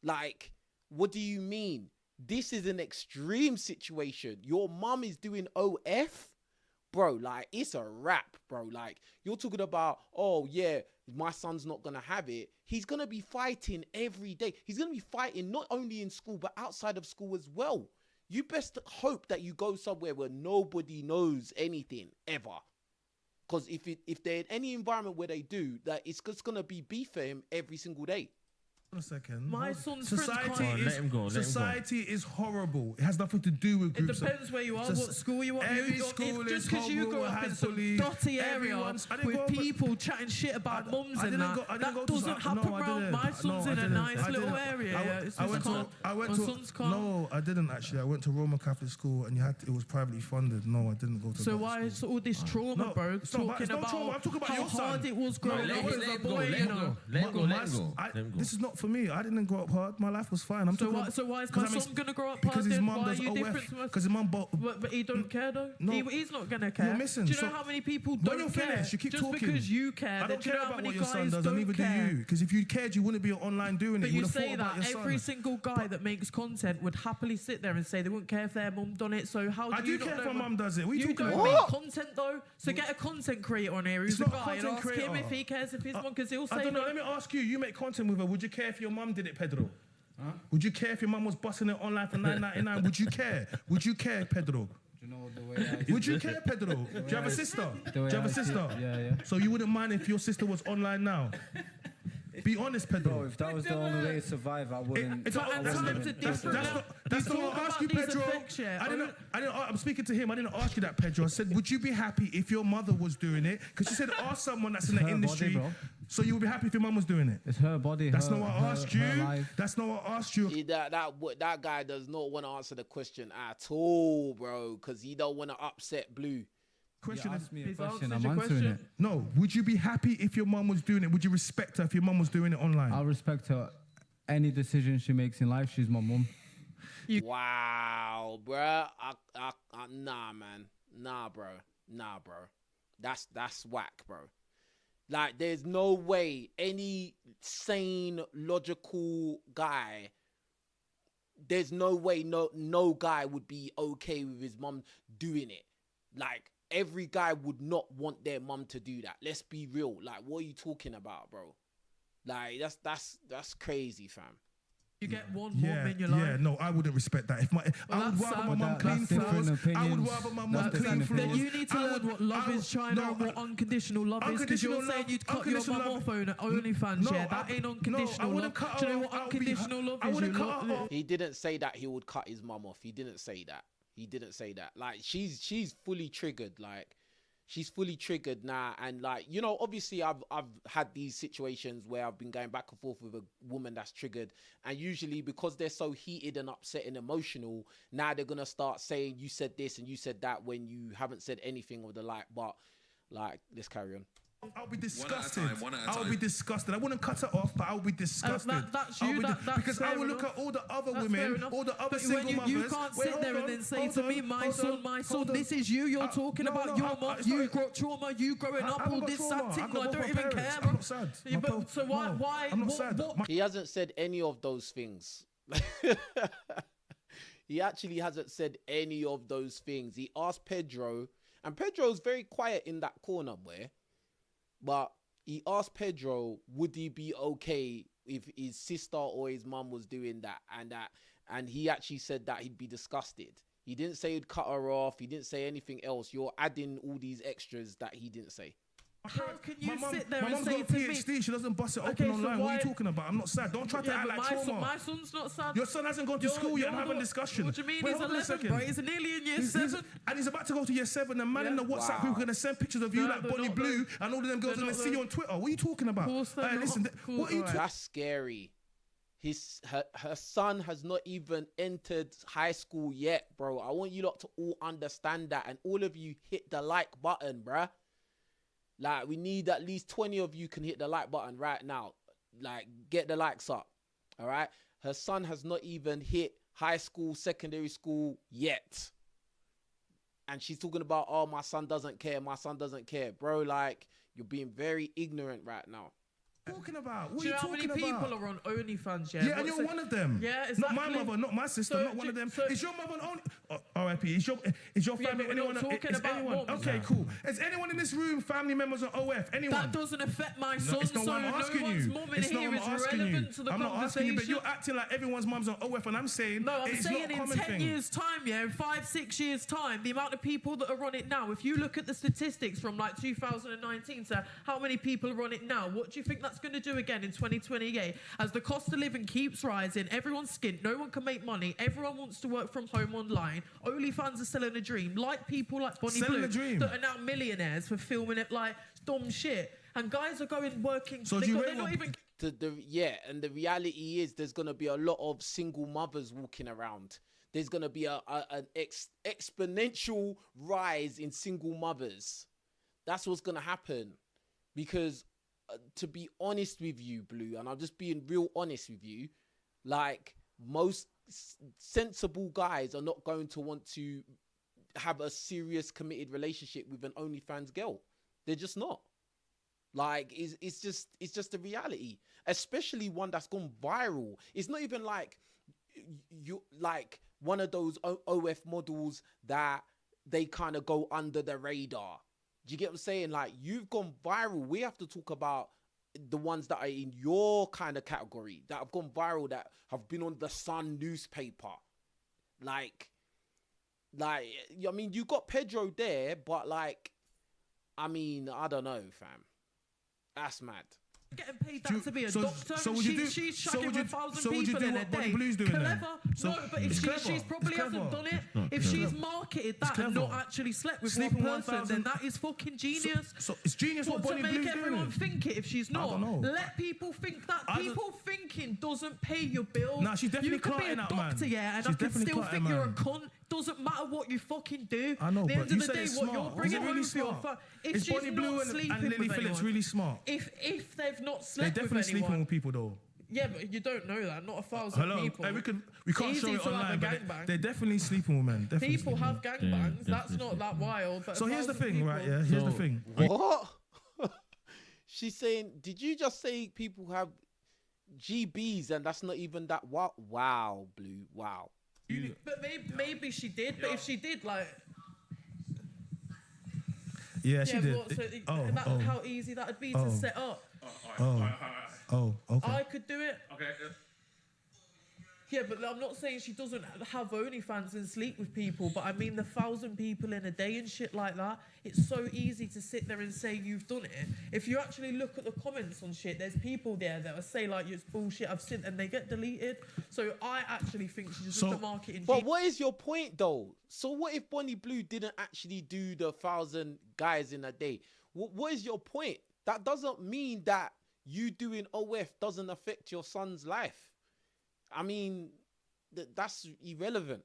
Speaker 1: Like, what do you mean? This is an extreme situation. Your mum is doing OF? Bro, like, it's a wrap, bro. Like, you're talking about, oh, yeah, my son's not going to have it. He's going to be fighting every day. He's going to be fighting not only in school, but outside of school as well. You best hope that you go somewhere where nobody knows anything, ever. Because if they're in any environment where they do, that it's just going to be beef for him every single day.
Speaker 2: A second.
Speaker 3: My son's friends
Speaker 2: Society
Speaker 3: can't-
Speaker 2: is
Speaker 4: Let him go, let him go.
Speaker 2: society is horrible. It has nothing to do with
Speaker 3: It
Speaker 2: groups.
Speaker 3: depends where you are,
Speaker 2: Soci-
Speaker 3: what school you are.
Speaker 2: Every
Speaker 3: Just
Speaker 2: school is
Speaker 3: because you
Speaker 2: horrible,
Speaker 3: grew up in
Speaker 2: has
Speaker 3: some
Speaker 2: bullies.
Speaker 3: dotty area
Speaker 2: Everyone's- I didn't
Speaker 3: with
Speaker 2: grow up-
Speaker 3: people chatting shit about mums
Speaker 2: I
Speaker 3: and
Speaker 2: didn't
Speaker 3: that,
Speaker 2: go- I didn't
Speaker 3: that
Speaker 2: go to-
Speaker 3: doesn't
Speaker 2: no,
Speaker 3: happen
Speaker 2: I
Speaker 3: around.
Speaker 2: didn't.
Speaker 3: My son's
Speaker 2: No, I
Speaker 3: in a
Speaker 2: didn't.
Speaker 3: nice
Speaker 2: I
Speaker 3: little
Speaker 2: didn't.
Speaker 3: area.
Speaker 2: I
Speaker 3: Yeah,
Speaker 2: went-
Speaker 3: it's
Speaker 2: I
Speaker 3: just
Speaker 2: went to.
Speaker 3: can't.
Speaker 2: I went
Speaker 3: My
Speaker 2: to.
Speaker 3: sons can't.
Speaker 2: No, I didn't actually. I went to Roman Catholic school, and it was privately funded. No, I didn't go to.
Speaker 3: So
Speaker 2: that
Speaker 3: why
Speaker 2: school.
Speaker 3: is all this trauma,
Speaker 2: No,
Speaker 3: bro?
Speaker 2: it's not about-
Speaker 3: Talking
Speaker 2: it's not
Speaker 3: about
Speaker 2: trauma. I'm talking about
Speaker 3: how
Speaker 2: your son.
Speaker 3: hard it was growing
Speaker 2: No,
Speaker 3: up
Speaker 2: let
Speaker 3: as a
Speaker 2: him
Speaker 3: boy,
Speaker 4: go,
Speaker 3: you
Speaker 4: let him
Speaker 3: know.
Speaker 4: go. Let him go, let him go. Let him go.
Speaker 2: This is not for me. I didn't grow up hard. My life was fine. I'm
Speaker 3: So
Speaker 2: talking
Speaker 3: why,
Speaker 2: about-
Speaker 3: so why is
Speaker 2: 'cause
Speaker 3: my
Speaker 2: I'm
Speaker 3: son gonna grow up
Speaker 2: because
Speaker 3: hard
Speaker 2: his
Speaker 3: then?
Speaker 2: mum
Speaker 3: Why are
Speaker 2: does
Speaker 3: you
Speaker 2: OF.
Speaker 3: different to us?
Speaker 2: Because his mum bought.
Speaker 3: But he don't care though.
Speaker 2: No.
Speaker 3: He's not gonna care.
Speaker 2: You're missing.
Speaker 3: Do you know
Speaker 2: So-
Speaker 3: how many people
Speaker 2: When
Speaker 3: don't
Speaker 2: you're
Speaker 3: care?
Speaker 2: finished, you keep
Speaker 3: Just
Speaker 2: talking.
Speaker 3: because you care,
Speaker 2: I
Speaker 3: then
Speaker 2: don't
Speaker 3: do you
Speaker 2: care
Speaker 3: know how
Speaker 2: about
Speaker 3: many
Speaker 2: what your son
Speaker 3: guys
Speaker 2: does, and
Speaker 3: don't
Speaker 2: neither do
Speaker 3: care?
Speaker 2: you. Because if you cared, you wouldn't be online doing
Speaker 3: But
Speaker 2: it.
Speaker 3: you
Speaker 2: would have
Speaker 3: say
Speaker 2: thought about
Speaker 3: that
Speaker 2: your
Speaker 3: every
Speaker 2: son.
Speaker 3: single guy that makes content would happily sit there and say they wouldn't care if their mum done it. So how do
Speaker 2: I
Speaker 3: you
Speaker 2: do
Speaker 3: not
Speaker 2: care if
Speaker 3: know
Speaker 2: my
Speaker 3: what-
Speaker 2: mum does it. What are you
Speaker 3: You
Speaker 2: talking
Speaker 3: don't
Speaker 2: about?
Speaker 3: make content though. So get a content creator on here who's
Speaker 2: It's
Speaker 3: a
Speaker 2: not a
Speaker 3: guy and
Speaker 2: content
Speaker 3: ask him
Speaker 2: creator.
Speaker 3: if he cares if his mum, because he'll
Speaker 2: I
Speaker 3: say
Speaker 2: don't know.
Speaker 3: no.
Speaker 2: Let me ask you. You make content with her. Would you care if your mum did it, Pedro? Would you care if your mum was busting it online for $9.99? Would you care? Would you care, Pedro?
Speaker 6: Do you know the way I
Speaker 2: Would you care, Pedro? Do you have a sister? Do you
Speaker 6: way
Speaker 2: have a
Speaker 6: I see it,
Speaker 2: sister?
Speaker 6: yeah.
Speaker 2: So you wouldn't mind if your sister was online now? Be honest, Pedro.
Speaker 6: Bro, if that was the only way to survive, I wouldn't.
Speaker 2: It's not-
Speaker 3: And
Speaker 2: that's
Speaker 3: times
Speaker 2: not-
Speaker 3: are different.
Speaker 2: That's
Speaker 3: We
Speaker 2: not what
Speaker 3: talk
Speaker 2: I asked
Speaker 3: about
Speaker 2: you,
Speaker 3: these
Speaker 2: Pedro.
Speaker 3: effects, yeah.
Speaker 2: I didn't. I'm speaking to him. I didn't ask you that, Pedro. I said, would you be happy if your mother was doing it? Because you said, ask someone that's in the
Speaker 6: her body,
Speaker 2: industry.
Speaker 6: bro.
Speaker 2: So you would be happy if your mum was doing it?
Speaker 6: It's her body.
Speaker 2: That's
Speaker 6: her,
Speaker 2: not what I
Speaker 6: her-
Speaker 2: asked
Speaker 6: her
Speaker 2: you.
Speaker 6: life.
Speaker 2: That's not what I asked you.
Speaker 1: That guy does not want to answer the question at all, bro, because he don't want to upset Blue.
Speaker 2: Question
Speaker 6: You
Speaker 2: is,
Speaker 6: asked me a
Speaker 3: He's
Speaker 6: question.
Speaker 3: answered
Speaker 6: I'm
Speaker 3: your
Speaker 6: answering
Speaker 3: question.
Speaker 6: it.
Speaker 2: no. Would you be happy if your mum was doing it? Would you respect her if your mum was doing it online?
Speaker 6: I'll respect her. Any decision she makes in life, she's my mum.
Speaker 1: Wow, bro. Nah, man. Nah, bro. That's whack, bro. Like, there's no way any sane, logical guy. There's no way no guy would be okay with his mum doing it. Like, every guy would not want their mum to do that. Let's be real. Like, what are you talking about, bro? Like, that's crazy, fam.
Speaker 3: You get one
Speaker 2: Yeah,
Speaker 3: mum in your
Speaker 2: yeah,
Speaker 3: life.
Speaker 2: no, I wouldn't respect that. If I would
Speaker 3: that's
Speaker 2: rather
Speaker 3: sad.
Speaker 2: my mum
Speaker 6: But
Speaker 2: clean
Speaker 6: that's different
Speaker 2: floors. I would
Speaker 6: opinions.
Speaker 2: rather my mum
Speaker 6: That's
Speaker 2: clean
Speaker 6: different
Speaker 2: floors.
Speaker 3: Then you need to
Speaker 2: I
Speaker 3: learn
Speaker 2: would-
Speaker 3: what love
Speaker 2: I
Speaker 3: is,
Speaker 2: would-
Speaker 3: China,
Speaker 2: no,
Speaker 3: and what unconditional love is. Because you're
Speaker 2: unconditional
Speaker 3: saying
Speaker 2: love-
Speaker 3: you'd cut your
Speaker 2: unconditional
Speaker 3: mum
Speaker 2: love-
Speaker 3: off OnlyFans,
Speaker 2: No,
Speaker 3: yeah? That ain't unconditional
Speaker 2: I
Speaker 3: love.
Speaker 2: wouldn't cut
Speaker 3: Do you
Speaker 2: her
Speaker 3: know
Speaker 2: off.
Speaker 3: what
Speaker 2: I would be-
Speaker 3: unconditional love
Speaker 2: I
Speaker 3: is?
Speaker 2: wouldn't
Speaker 3: You
Speaker 2: cut her
Speaker 3: look-
Speaker 2: off.
Speaker 1: He didn't say that he would cut his mum off. He didn't say that. Like, she's fully triggered. Like, she's fully triggered now. And, like, you know, obviously I've had these situations where I've been going back and forth with a woman that's triggered. And usually because they're so heated and upset and emotional, now they're going to start saying you said this and you said that when you haven't said anything of the like. But, like, let's carry on.
Speaker 2: I'll be disgusted.
Speaker 7: one at a
Speaker 2: I'll
Speaker 7: time.
Speaker 2: be disgusted. I wouldn't cut her off, but I'll be disgusted.
Speaker 3: that's
Speaker 2: I'll
Speaker 3: you,
Speaker 2: be
Speaker 3: that's
Speaker 2: because I
Speaker 3: fair
Speaker 2: will look
Speaker 3: enough.
Speaker 2: at all the other
Speaker 3: That's fair
Speaker 2: women,
Speaker 3: enough.
Speaker 2: all the other
Speaker 3: But
Speaker 2: single
Speaker 3: when
Speaker 2: mothers.
Speaker 3: you can't
Speaker 2: Wait,
Speaker 3: sit
Speaker 2: hold
Speaker 3: there
Speaker 2: on,
Speaker 3: and then say
Speaker 2: hold
Speaker 3: to
Speaker 2: on,
Speaker 3: me, my
Speaker 2: hold
Speaker 3: son,
Speaker 2: on,
Speaker 3: my son,
Speaker 2: hold on.
Speaker 3: this is you. You're talking about your mum.
Speaker 2: it's
Speaker 3: You
Speaker 2: not-
Speaker 3: got trauma. You growing
Speaker 2: I
Speaker 3: up.
Speaker 2: haven't
Speaker 3: All
Speaker 2: got
Speaker 3: this
Speaker 2: trauma.
Speaker 3: sad thing.
Speaker 2: I got
Speaker 3: I
Speaker 2: both
Speaker 3: don't
Speaker 2: my
Speaker 3: even
Speaker 2: parents.
Speaker 3: care,
Speaker 2: I'm
Speaker 3: bro.
Speaker 2: not sad.
Speaker 3: Yeah,
Speaker 2: My
Speaker 3: but
Speaker 2: both-
Speaker 3: so why?
Speaker 2: no,
Speaker 3: Why?
Speaker 2: I'm not
Speaker 3: what-
Speaker 2: sad.
Speaker 3: what-
Speaker 2: My-
Speaker 1: He hasn't said any of those things. He actually hasn't said any of those things. He asked Pedro, and Pedro's very quiet in that corner, boy. But he asked Pedro, would he be okay if his sister or his mum was doing that, and he actually said that he'd be disgusted. He didn't say he'd cut her off. He didn't say anything else. You're adding all these extras that he didn't say.
Speaker 3: How can you sit there
Speaker 2: my
Speaker 3: and
Speaker 2: mum's
Speaker 3: say
Speaker 2: got
Speaker 3: to
Speaker 2: a
Speaker 3: me...
Speaker 2: PhD. She doesn't bust it
Speaker 3: Okay,
Speaker 2: open
Speaker 3: so
Speaker 2: online. What are you
Speaker 3: why-
Speaker 2: talking about? I'm not sad. Don't try to
Speaker 3: Yeah,
Speaker 2: act
Speaker 3: but
Speaker 2: like trauma.
Speaker 3: my son's not sad.
Speaker 2: Your son hasn't gone to school yet and having discussion.
Speaker 3: What do you mean?
Speaker 2: Wait,
Speaker 3: He's
Speaker 2: hold on a
Speaker 3: 11,
Speaker 2: second.
Speaker 3: bro. He's nearly in year 7.
Speaker 2: And he's about to go to year 7. And man in the WhatsApp
Speaker 1: Wow.
Speaker 2: group are going to send pictures of you
Speaker 3: No,
Speaker 2: like
Speaker 3: they're
Speaker 2: Bonnie
Speaker 3: not
Speaker 2: Blue and all of them girls
Speaker 3: they're
Speaker 2: are going to
Speaker 3: not
Speaker 2: see you
Speaker 3: those.
Speaker 2: on Twitter. What are you talking about?
Speaker 3: Of course they're
Speaker 2: Hey,
Speaker 3: not.
Speaker 2: listen,
Speaker 3: Cool,
Speaker 2: what are you
Speaker 3: alright.
Speaker 2: talking
Speaker 1: That's scary. Her son has not even entered high school yet, bro. I want you lot to all understand that, and all of you hit the like button, bruh. Like, we need at least 20 of you can hit the like button right now. Like, get the likes up, all right? Her son has not even hit high school, secondary school yet. And she's talking about, oh, my son doesn't care, my son doesn't care. Bro, like, you're being very ignorant right now.
Speaker 2: talking about? What
Speaker 3: Do
Speaker 2: are
Speaker 3: you
Speaker 2: you
Speaker 3: know how many
Speaker 2: talking
Speaker 3: people
Speaker 2: about?
Speaker 3: are on OnlyFans, yeah?
Speaker 2: Yeah, and you're one of them.
Speaker 3: Yeah,
Speaker 2: Not my
Speaker 3: exactly.
Speaker 2: mother, not my sister,
Speaker 3: So,
Speaker 2: not one of them.
Speaker 3: so-
Speaker 2: Is your mother on R.I.P. Is your
Speaker 3: Yeah,
Speaker 2: family
Speaker 3: but we're not
Speaker 2: anyone?
Speaker 3: talking
Speaker 2: Is
Speaker 3: about
Speaker 2: anyone?
Speaker 3: mums.
Speaker 2: Okay, cool. Is anyone in this room family members on OF? Anyone?
Speaker 3: That doesn't affect my son,
Speaker 2: it's not
Speaker 3: so
Speaker 2: what I'm
Speaker 3: no
Speaker 2: asking
Speaker 3: one's
Speaker 2: you.
Speaker 3: mum in
Speaker 2: It's not
Speaker 3: here
Speaker 2: what
Speaker 3: is
Speaker 2: I'm asking you.
Speaker 3: relevant to the
Speaker 2: I'm not asking you, but
Speaker 3: conversation.
Speaker 2: you're acting like everyone's mum's on OF, and I'm saying
Speaker 3: No, I'm
Speaker 2: it's
Speaker 3: saying
Speaker 2: not a
Speaker 3: in
Speaker 2: common
Speaker 3: 10
Speaker 2: thing.
Speaker 3: years' time, yeah, in 5-6 years' time, the amount of people that are on it now, if you look at the statistics from like 2019 to how many people are on it now, what do you think that's going to do again in 2028? As the cost of living keeps rising, everyone's skint, no one can make money, everyone wants to work from home online, OnlyFans are selling a dream, like people like Bonnie
Speaker 2: Selling
Speaker 3: Blue
Speaker 2: a dream.
Speaker 3: that are now millionaires for filming it like dumb shit. And guys are going working,
Speaker 2: So do you
Speaker 3: they're
Speaker 2: rate
Speaker 3: not
Speaker 2: what-
Speaker 3: even...
Speaker 1: And the reality is there's going to be a lot of single mothers walking around. There's going to be an exponential rise in single mothers. That's what's going to happen. Because to be honest with you, Blue, and I'm just being real honest with you, like most sensible guys are not going to want to have a serious committed relationship with an OnlyFans girl. They're just not. Like, it's just the reality, especially one that's gone viral. It's not even like you like one of those OF models that they kind of go under the radar. Do you get what I'm saying? Like, you've gone viral. We have to talk about the ones that are in your kind of category, that have gone viral, that have been on the Sun newspaper. Like, I mean, you got Pedro there, but like, I mean, I don't know, fam. That's mad.
Speaker 3: Getting paid that to be a doctor.
Speaker 2: So
Speaker 3: and
Speaker 2: would you do?
Speaker 3: she's
Speaker 2: So
Speaker 3: shagging
Speaker 2: would you?
Speaker 3: 1,000
Speaker 2: So would you
Speaker 3: people
Speaker 2: do
Speaker 3: in a
Speaker 2: what Bonnie
Speaker 3: day.
Speaker 2: Blue's doing then?
Speaker 3: Clever.
Speaker 2: So
Speaker 3: No, but
Speaker 2: it's
Speaker 3: if
Speaker 2: clever.
Speaker 3: she's probably
Speaker 2: It's
Speaker 3: hasn't
Speaker 2: clever.
Speaker 3: done it.
Speaker 4: No,
Speaker 3: If
Speaker 4: it's
Speaker 3: she's
Speaker 2: clever.
Speaker 3: marketed
Speaker 2: It's
Speaker 3: that and
Speaker 2: clever.
Speaker 3: not actually slept with
Speaker 2: Sleeping
Speaker 3: one person,
Speaker 2: 1,000
Speaker 3: then that is fucking genius.
Speaker 2: So it's genius what
Speaker 3: But to
Speaker 2: Bonnie
Speaker 3: make
Speaker 2: Blue's doing.
Speaker 3: everyone think it if she's not.
Speaker 2: don't know.
Speaker 3: Let people think that.
Speaker 2: I don't-
Speaker 3: People thinking doesn't pay your bills.
Speaker 2: Nah, she's definitely
Speaker 3: You could be a
Speaker 2: clarting out, man.
Speaker 3: doctor, yeah, and
Speaker 2: She's
Speaker 3: I can
Speaker 2: definitely
Speaker 3: still
Speaker 2: clarting,
Speaker 3: think you're a
Speaker 2: man.
Speaker 3: cunt. Doesn't matter what you fucking do.
Speaker 2: I know,
Speaker 3: At the
Speaker 2: but
Speaker 3: end
Speaker 2: you
Speaker 3: of the
Speaker 2: said
Speaker 3: day,
Speaker 2: it's
Speaker 3: what
Speaker 2: smart.
Speaker 3: you're
Speaker 2: Is it
Speaker 3: bringing
Speaker 2: really
Speaker 3: home for your
Speaker 2: smart?
Speaker 3: if
Speaker 2: Is
Speaker 3: she's
Speaker 2: Bonnie Blue
Speaker 3: not
Speaker 2: and
Speaker 3: sleeping
Speaker 2: Lily
Speaker 3: with
Speaker 2: Phillips
Speaker 3: anyone,
Speaker 2: really smart?
Speaker 3: if they've not
Speaker 2: They're
Speaker 3: slept
Speaker 2: definitely
Speaker 3: with
Speaker 2: sleeping
Speaker 3: anyone,
Speaker 2: with people though.
Speaker 3: yeah, but you don't know that. Not 1,000
Speaker 2: Hello,
Speaker 3: people.
Speaker 2: hey, we can't
Speaker 3: It's
Speaker 2: show
Speaker 3: easy
Speaker 2: it
Speaker 3: to have a
Speaker 2: online, but
Speaker 3: gangbang.
Speaker 2: they're definitely sleeping with men. Definitely
Speaker 3: People
Speaker 2: sleeping
Speaker 3: have
Speaker 2: with
Speaker 3: gangbangs.
Speaker 4: Yeah,
Speaker 3: That's
Speaker 4: definitely.
Speaker 3: not that wild. But
Speaker 2: So here's the
Speaker 3: 1,000
Speaker 2: thing,
Speaker 3: people,
Speaker 2: right? Yeah, here's the
Speaker 4: So-
Speaker 2: thing.
Speaker 1: What? She's saying, did you just say people have GBs and that's not even that? Wow, Blue. Wow.
Speaker 3: But maybe she did. But if she did, like,
Speaker 2: Yeah, she
Speaker 3: yeah,
Speaker 2: did.
Speaker 3: what, so
Speaker 2: Oh,
Speaker 3: how easy that'd be
Speaker 2: Oh.
Speaker 3: to set up.
Speaker 2: oh, okay.
Speaker 3: I could do it.
Speaker 7: Okay.
Speaker 3: Yeah, but I'm not saying she doesn't have OnlyFans and sleep with people, but I mean the 1,000 people in a day and shit like that. It's so easy to sit there and say you've done it. If you actually look at the comments on shit, there's people there that will say like it's bullshit, I've seen, and they get deleted. So I actually think she's just a marketing.
Speaker 1: But what is your point though? So what if Bonnie Blue didn't actually do the 1,000 guys in a day? What is your point? That doesn't mean that you doing OF doesn't affect your son's life. I mean, that's irrelevant.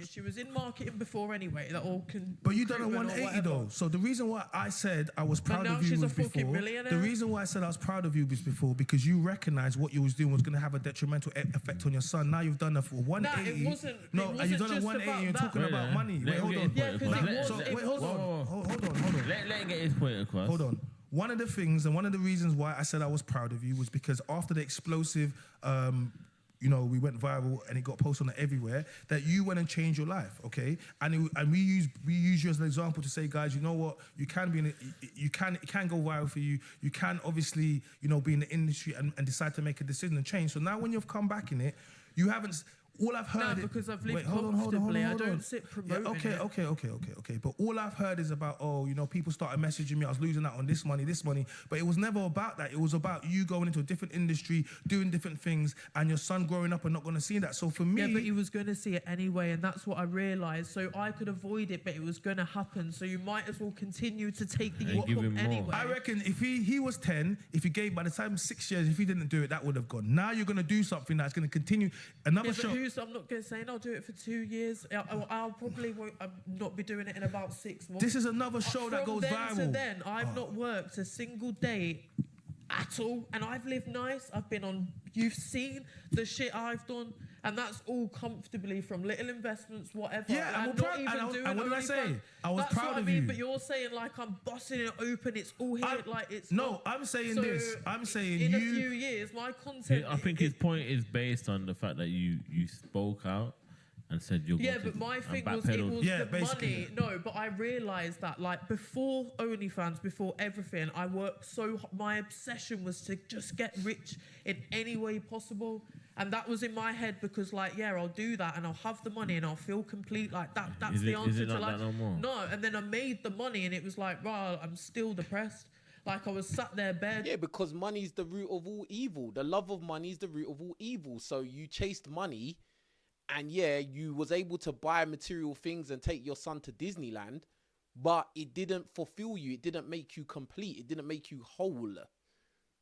Speaker 3: She was in marketing before anyway. That all can.
Speaker 2: But you done a
Speaker 3: recruitment or
Speaker 2: 180 though.
Speaker 3: whatever.
Speaker 2: So the reason why I said I was proud
Speaker 3: now
Speaker 2: of you
Speaker 3: she's a
Speaker 2: was
Speaker 3: fucking
Speaker 2: before.
Speaker 3: millionaire.
Speaker 2: The reason why I said I was proud of you was before because you recognised what you was doing was going to have a detrimental effect on your son. Now you've done a 180.
Speaker 3: it wasn't.
Speaker 2: No,
Speaker 3: it
Speaker 2: and
Speaker 3: wasn't
Speaker 2: you've done a
Speaker 3: just
Speaker 2: 180 and you're
Speaker 3: about
Speaker 2: talking
Speaker 3: that.
Speaker 2: about money.
Speaker 4: Let
Speaker 2: Wait,
Speaker 4: him
Speaker 2: hold
Speaker 4: get
Speaker 2: on.
Speaker 4: his
Speaker 3: Yeah,
Speaker 4: point
Speaker 3: 'cause
Speaker 4: across.
Speaker 3: it
Speaker 4: Let-
Speaker 3: was-
Speaker 2: So,
Speaker 3: it
Speaker 2: wait, hold
Speaker 3: was-
Speaker 2: on. Hold on.
Speaker 4: Let him get his point across.
Speaker 2: Hold on. One of the things and one of the reasons why I said I was proud of you was because after the explosive you know, we went viral and it got posted on everywhere, that you went and changed your life, okay? And we use you as an example to say, guys, you know what? You can be it can go viral for you. You can obviously, you know, be in the industry and decide to make a decision and change. So now when you've come back in it, you haven't. All I've heard.
Speaker 3: No, because I've lived comfortably. I don't sit promoting it.
Speaker 2: Okay. But all I've heard is about, oh, you know, people started messaging me. I was losing out on this money. But it was never about that. It was about you going into a different industry, doing different things, and your son growing up and not going to see that. So for me,
Speaker 3: yeah, but he was going to see it anyway, and that's what I realised. So I could avoid it, but it was going to happen. So you might as well continue to take the income anyway.
Speaker 2: I reckon if he was 10, if he gave by the time 6 years, if he didn't do it, that would have gone. Now you're going to do something that's going to continue. Another show.
Speaker 3: I'm not going to say I'll do it for 2 years. I'll probably not be doing it in about 6 months.
Speaker 2: This is another show that goes viral.
Speaker 3: From then to then, I've not worked a single day at all, and I've lived nice. I've been on. You've seen the shit I've done, and that's all comfortably from little investments, whatever.
Speaker 2: Yeah, and what did I say? I was proud of you.
Speaker 3: But you're saying like I'm busting it open. It's all here.
Speaker 2: I'm saying this. I'm saying
Speaker 3: in a few years, my content.
Speaker 4: I think his point is based on the fact that you spoke out and said you're.
Speaker 3: Yeah, but my thing was it was the money. No, but I realised that like before OnlyFans, before everything, I worked so. My obsession was to just get rich in any way possible. And that was in my head because, like, yeah, I'll do that and I'll have the money and I'll feel complete. Like that. That's the answer to like. No, and then I made the money and it was like, right, I'm still depressed. Like I was sat there bed.
Speaker 1: Yeah, because money's the root of all evil. The love of money is the root of all evil. So you chased money, and yeah, you was able to buy material things and take your son to Disneyland, but it didn't fulfill you. It didn't make you complete. It didn't make you whole. Do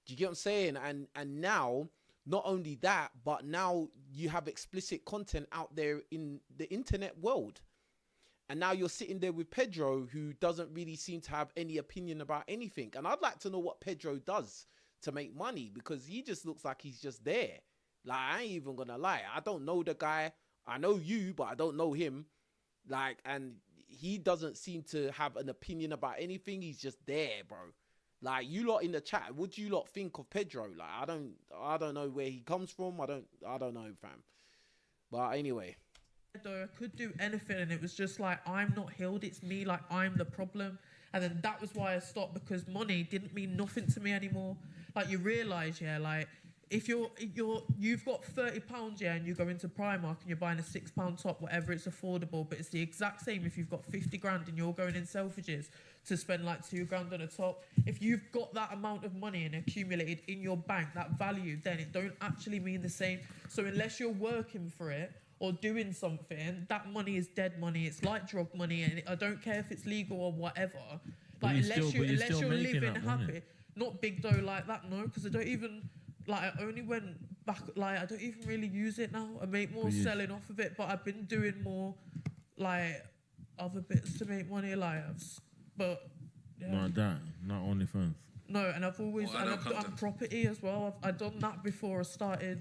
Speaker 1: you get what I'm saying? And now. Not only that, but now you have explicit content out there in the internet world. And now you're sitting there with Pedro, who doesn't really seem to have any opinion about anything. And I'd like to know what Pedro does to make money, because he just looks like he's just there. Like, I ain't even gonna lie. I don't know the guy. I know you, but I don't know him. Like, and he doesn't seem to have an opinion about anything. He's just there, bro. Like, you lot in the chat, what do you lot think of Pedro? Like, I don't know where he comes from. I don't know, fam. But anyway.
Speaker 3: I could do anything, and it was just like, I'm not healed. It's me, like, I'm the problem. And then that was why I stopped, because money didn't mean nothing to me anymore. Like, you realise, yeah, like, if you've got £30, yeah, and you go into Primark and you're buying a £6 top, whatever, it's affordable, but it's the exact same if you've got 50 grand and you're going in Selfridges to spend like 2 grand on a top. If you've got that amount of money and accumulated in your bank, that value, then it don't actually mean the same. So unless you're working for it or doing something, that money is dead money. It's like drug money, and I don't care if it's legal or whatever. Like, unless you're living happy, not big dough like that, no, because I don't even. Like, I only went back, like, I don't even really use it now. I make more selling off of it, but I've been doing more, like, other bits to make money, like, but, yeah.
Speaker 4: Not that, not OnlyFans.
Speaker 3: No, and I've always, I'm property as well. I've done that before I started.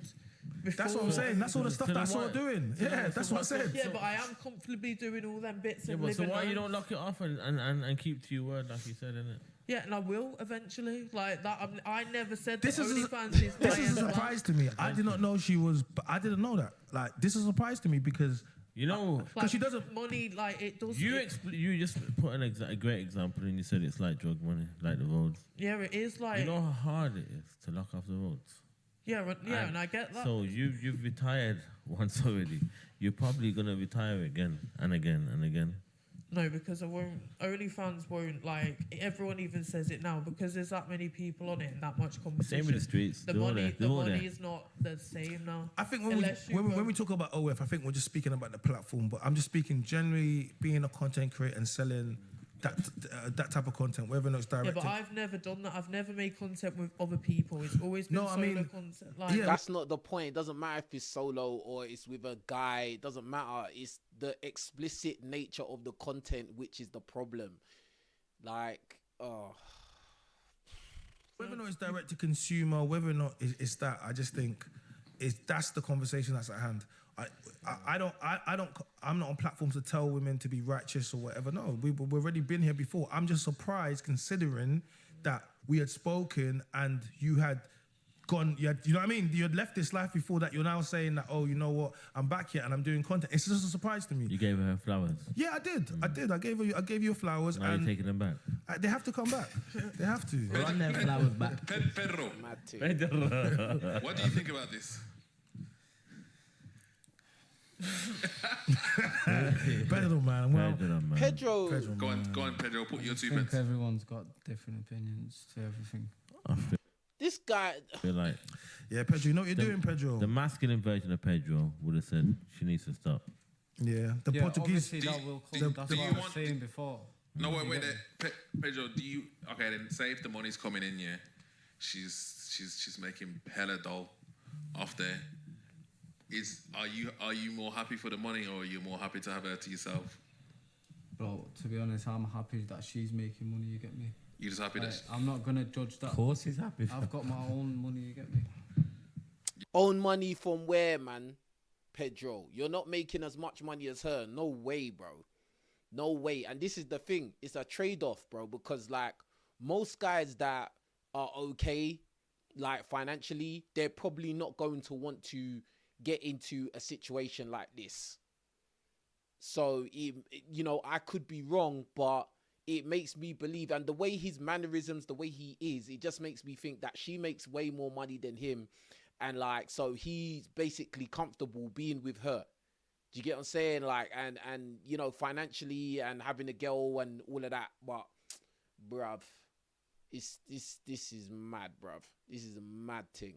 Speaker 2: That's what I'm saying. That's all the stuff that I saw doing. Yeah, that's what I said.
Speaker 3: Yeah, but I am comfortably doing all them bits.
Speaker 4: Yeah, but so why you don't lock it off and keep to your word, like you said, innit?
Speaker 3: Yeah, and I will eventually. Like that, I never said
Speaker 2: this
Speaker 3: that
Speaker 2: OnlyFans is this is a surprise to me. I did not know she was. I didn't know that. Like, this is a surprise to me because
Speaker 4: you know,
Speaker 3: because
Speaker 2: like, she doesn't
Speaker 3: money like it does.
Speaker 4: You just put a great example, and you said it's like drug money, like the roads.
Speaker 3: Yeah, it is like.
Speaker 4: You know how hard it is to lock off the roads.
Speaker 3: Yeah, and I get that.
Speaker 4: So you've retired once already. You're probably gonna retire again and again and again.
Speaker 3: No, because I won't. OnlyFans won't, like, everyone even says it now, because there's that many people on it and that much competition.
Speaker 4: Same with the streets.
Speaker 3: The money is not the same now.
Speaker 2: I think when we talk about OF, I think we're just speaking about the platform, but I'm just speaking generally being a content creator and selling that type of content, whether or not it's directed.
Speaker 3: Yeah, but I've never done that. I've never made content with other people. It's always been solo content. Like,
Speaker 1: yeah, that's not the point. It doesn't matter if it's solo or it's with a guy. It doesn't matter. It's the explicit nature of the content which is the problem. Like,
Speaker 2: whether or not it's direct to consumer, whether or not it's that, I just think that's the conversation that's at hand. I'm not on platforms to tell women to be righteous or whatever. No, we've already been here before. I'm just surprised considering that we had spoken and you had gone. You know what I mean? You had left this life before that. You're now saying that, oh, you know what? I'm back here and I'm doing content. It's just a surprise to me.
Speaker 4: You gave her flowers.
Speaker 2: Yeah, I did. I gave you your flowers.
Speaker 4: Now
Speaker 2: and
Speaker 4: you're taking them back.
Speaker 2: They have to come back. They have to.
Speaker 6: Run their flowers back.
Speaker 7: Pedro,
Speaker 1: Mad thing.
Speaker 7: what do you think about this?
Speaker 2: Pedro, man. Well,
Speaker 1: Pedro.
Speaker 7: Go on, Pedro. Put your
Speaker 6: I
Speaker 7: 2
Speaker 6: think
Speaker 7: pence.
Speaker 6: everyone's got different opinions to everything.
Speaker 4: I
Speaker 1: This guy.
Speaker 4: feel like
Speaker 2: yeah, Pedro. You know what you're doing, Pedro.
Speaker 4: the masculine version of Pedro would have said she needs to stop.
Speaker 2: Yeah, the
Speaker 6: Yeah,
Speaker 2: Portuguese.
Speaker 6: obviously that will come. That's
Speaker 7: do
Speaker 6: what
Speaker 7: you
Speaker 6: I was
Speaker 7: want-
Speaker 6: saying before.
Speaker 7: No, wait,
Speaker 6: You
Speaker 7: wait
Speaker 6: get
Speaker 7: there. Pedro, do you? Okay, then say if the money's coming in, yeah, she's making hella dough off there. Are you more happy for the money, or are you more happy to have her to yourself?
Speaker 6: Bro, to be honest, I'm happy that she's making money, you get me?
Speaker 7: You just happy
Speaker 6: Like,
Speaker 7: that?
Speaker 6: I'm not gonna judge that.
Speaker 4: Of course he's happy.
Speaker 6: I've got my own money, you get me?
Speaker 1: Own money from where, man? Pedro, you're not making as much money as her. No way, bro. No way. And this is the thing. It's a trade-off, bro, because like most guys that are okay, like financially, they're probably not going to want to get into a situation like this. So, you know, I could be wrong, but it makes me believe, and the way his mannerisms, the way he is, it just makes me think that she makes way more money than him. And like, so he's basically comfortable being with her. Do you get what I'm saying? Like, and you know, financially and having a girl and all of that. But, bruv, this is mad, bruv. This is a mad thing.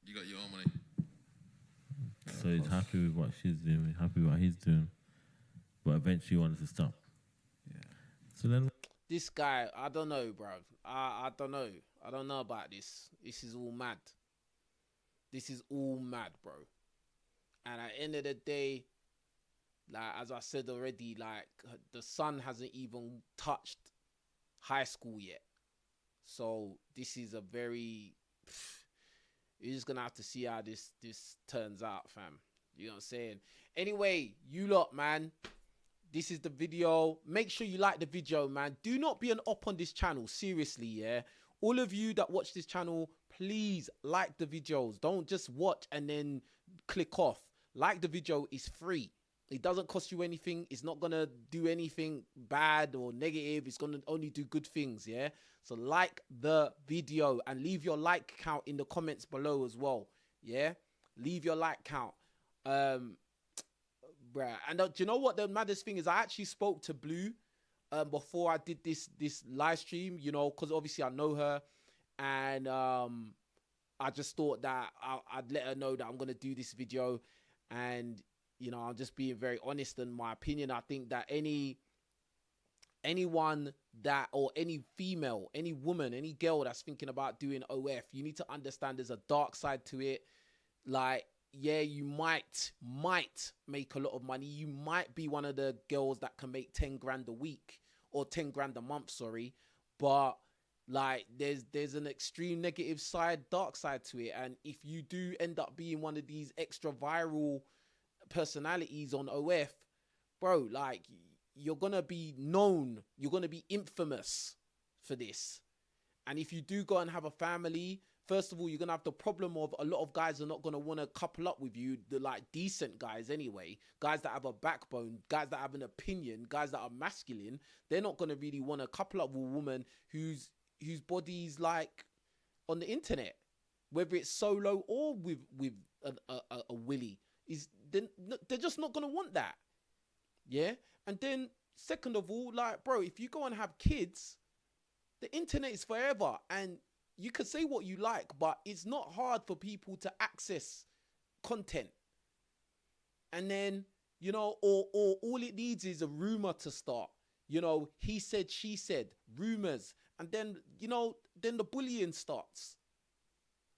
Speaker 7: You got your own money.
Speaker 4: So he's happy with what she's doing, happy with what he's doing, but eventually he wanted to stop.
Speaker 6: Yeah.
Speaker 4: So then,
Speaker 1: This guy, I don't know, bruv. I don't know. I don't know about this. This is all mad. This is all mad, bro. And at the end of the day, like, as I said already, like, the son hasn't even touched high school yet. So this is a very... You're just gonna have to see how this turns out, fam. You know what I'm saying? Anyway, you lot, man. This is the video. Make sure you like the video, man. Do not be an op on this channel. Seriously, yeah? All of you that watch this channel, please like the videos. Don't just watch and then click off. Like the video. It's free. It doesn't cost you anything. It's not going to do anything bad or negative. It's going to only do good things, yeah? So like the video and leave your like count in the comments below as well, yeah? Leave your like count. Bruh. And do you know what the maddest thing is? I actually spoke to Blue before I did this live stream, you know, because obviously I know her. And I just thought that I'd let her know that I'm going to do this video. And, you know, I'm just being very honest in my opinion. I think that anyone that, or any female, any woman, any girl that's thinking about doing OF, you need to understand there's a dark side to it. Like, yeah, you might make a lot of money. You might be one of the girls that can make 10 grand a week or 10 grand a month, sorry. But like, there's an extreme negative side, dark side to it. And if you do end up being one of these extra viral personalities on OF, bro, like, you're going to be known. You're going to be infamous for this. And if you do go and have a family, first of all, you're going to have the problem of a lot of guys are not going to want to couple up with you, the like decent guys anyway, guys that have a backbone, guys that have an opinion, guys that are masculine. They're not going to really want to couple up with a woman whose body's like on the internet, whether it's solo or with a willy. They're just not going to want that. Yeah. And then second of all, like, bro, if you go and have kids, the internet is forever. And you could say what you like, but it's not hard for people to access content. And then, you know, or all it needs is a rumor to start. You know, he said, she said, rumors. And then, you know, then the bullying starts.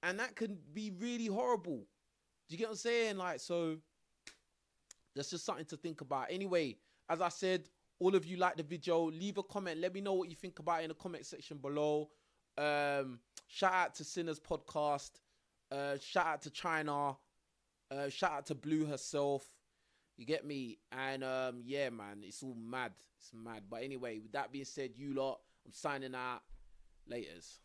Speaker 1: And that can be really horrible. Do you get what I'm saying? Like, so that's just something to think about. Anyway, as I said, all of you like the video, leave a comment. Let me know what you think about it in the comment section below. Shout out to Sinners Podcast. Shout out to China. Shout out to Blue herself. You get me? And yeah, man, it's all mad. It's mad. But anyway, with that being said, you lot, I'm signing out. Laters.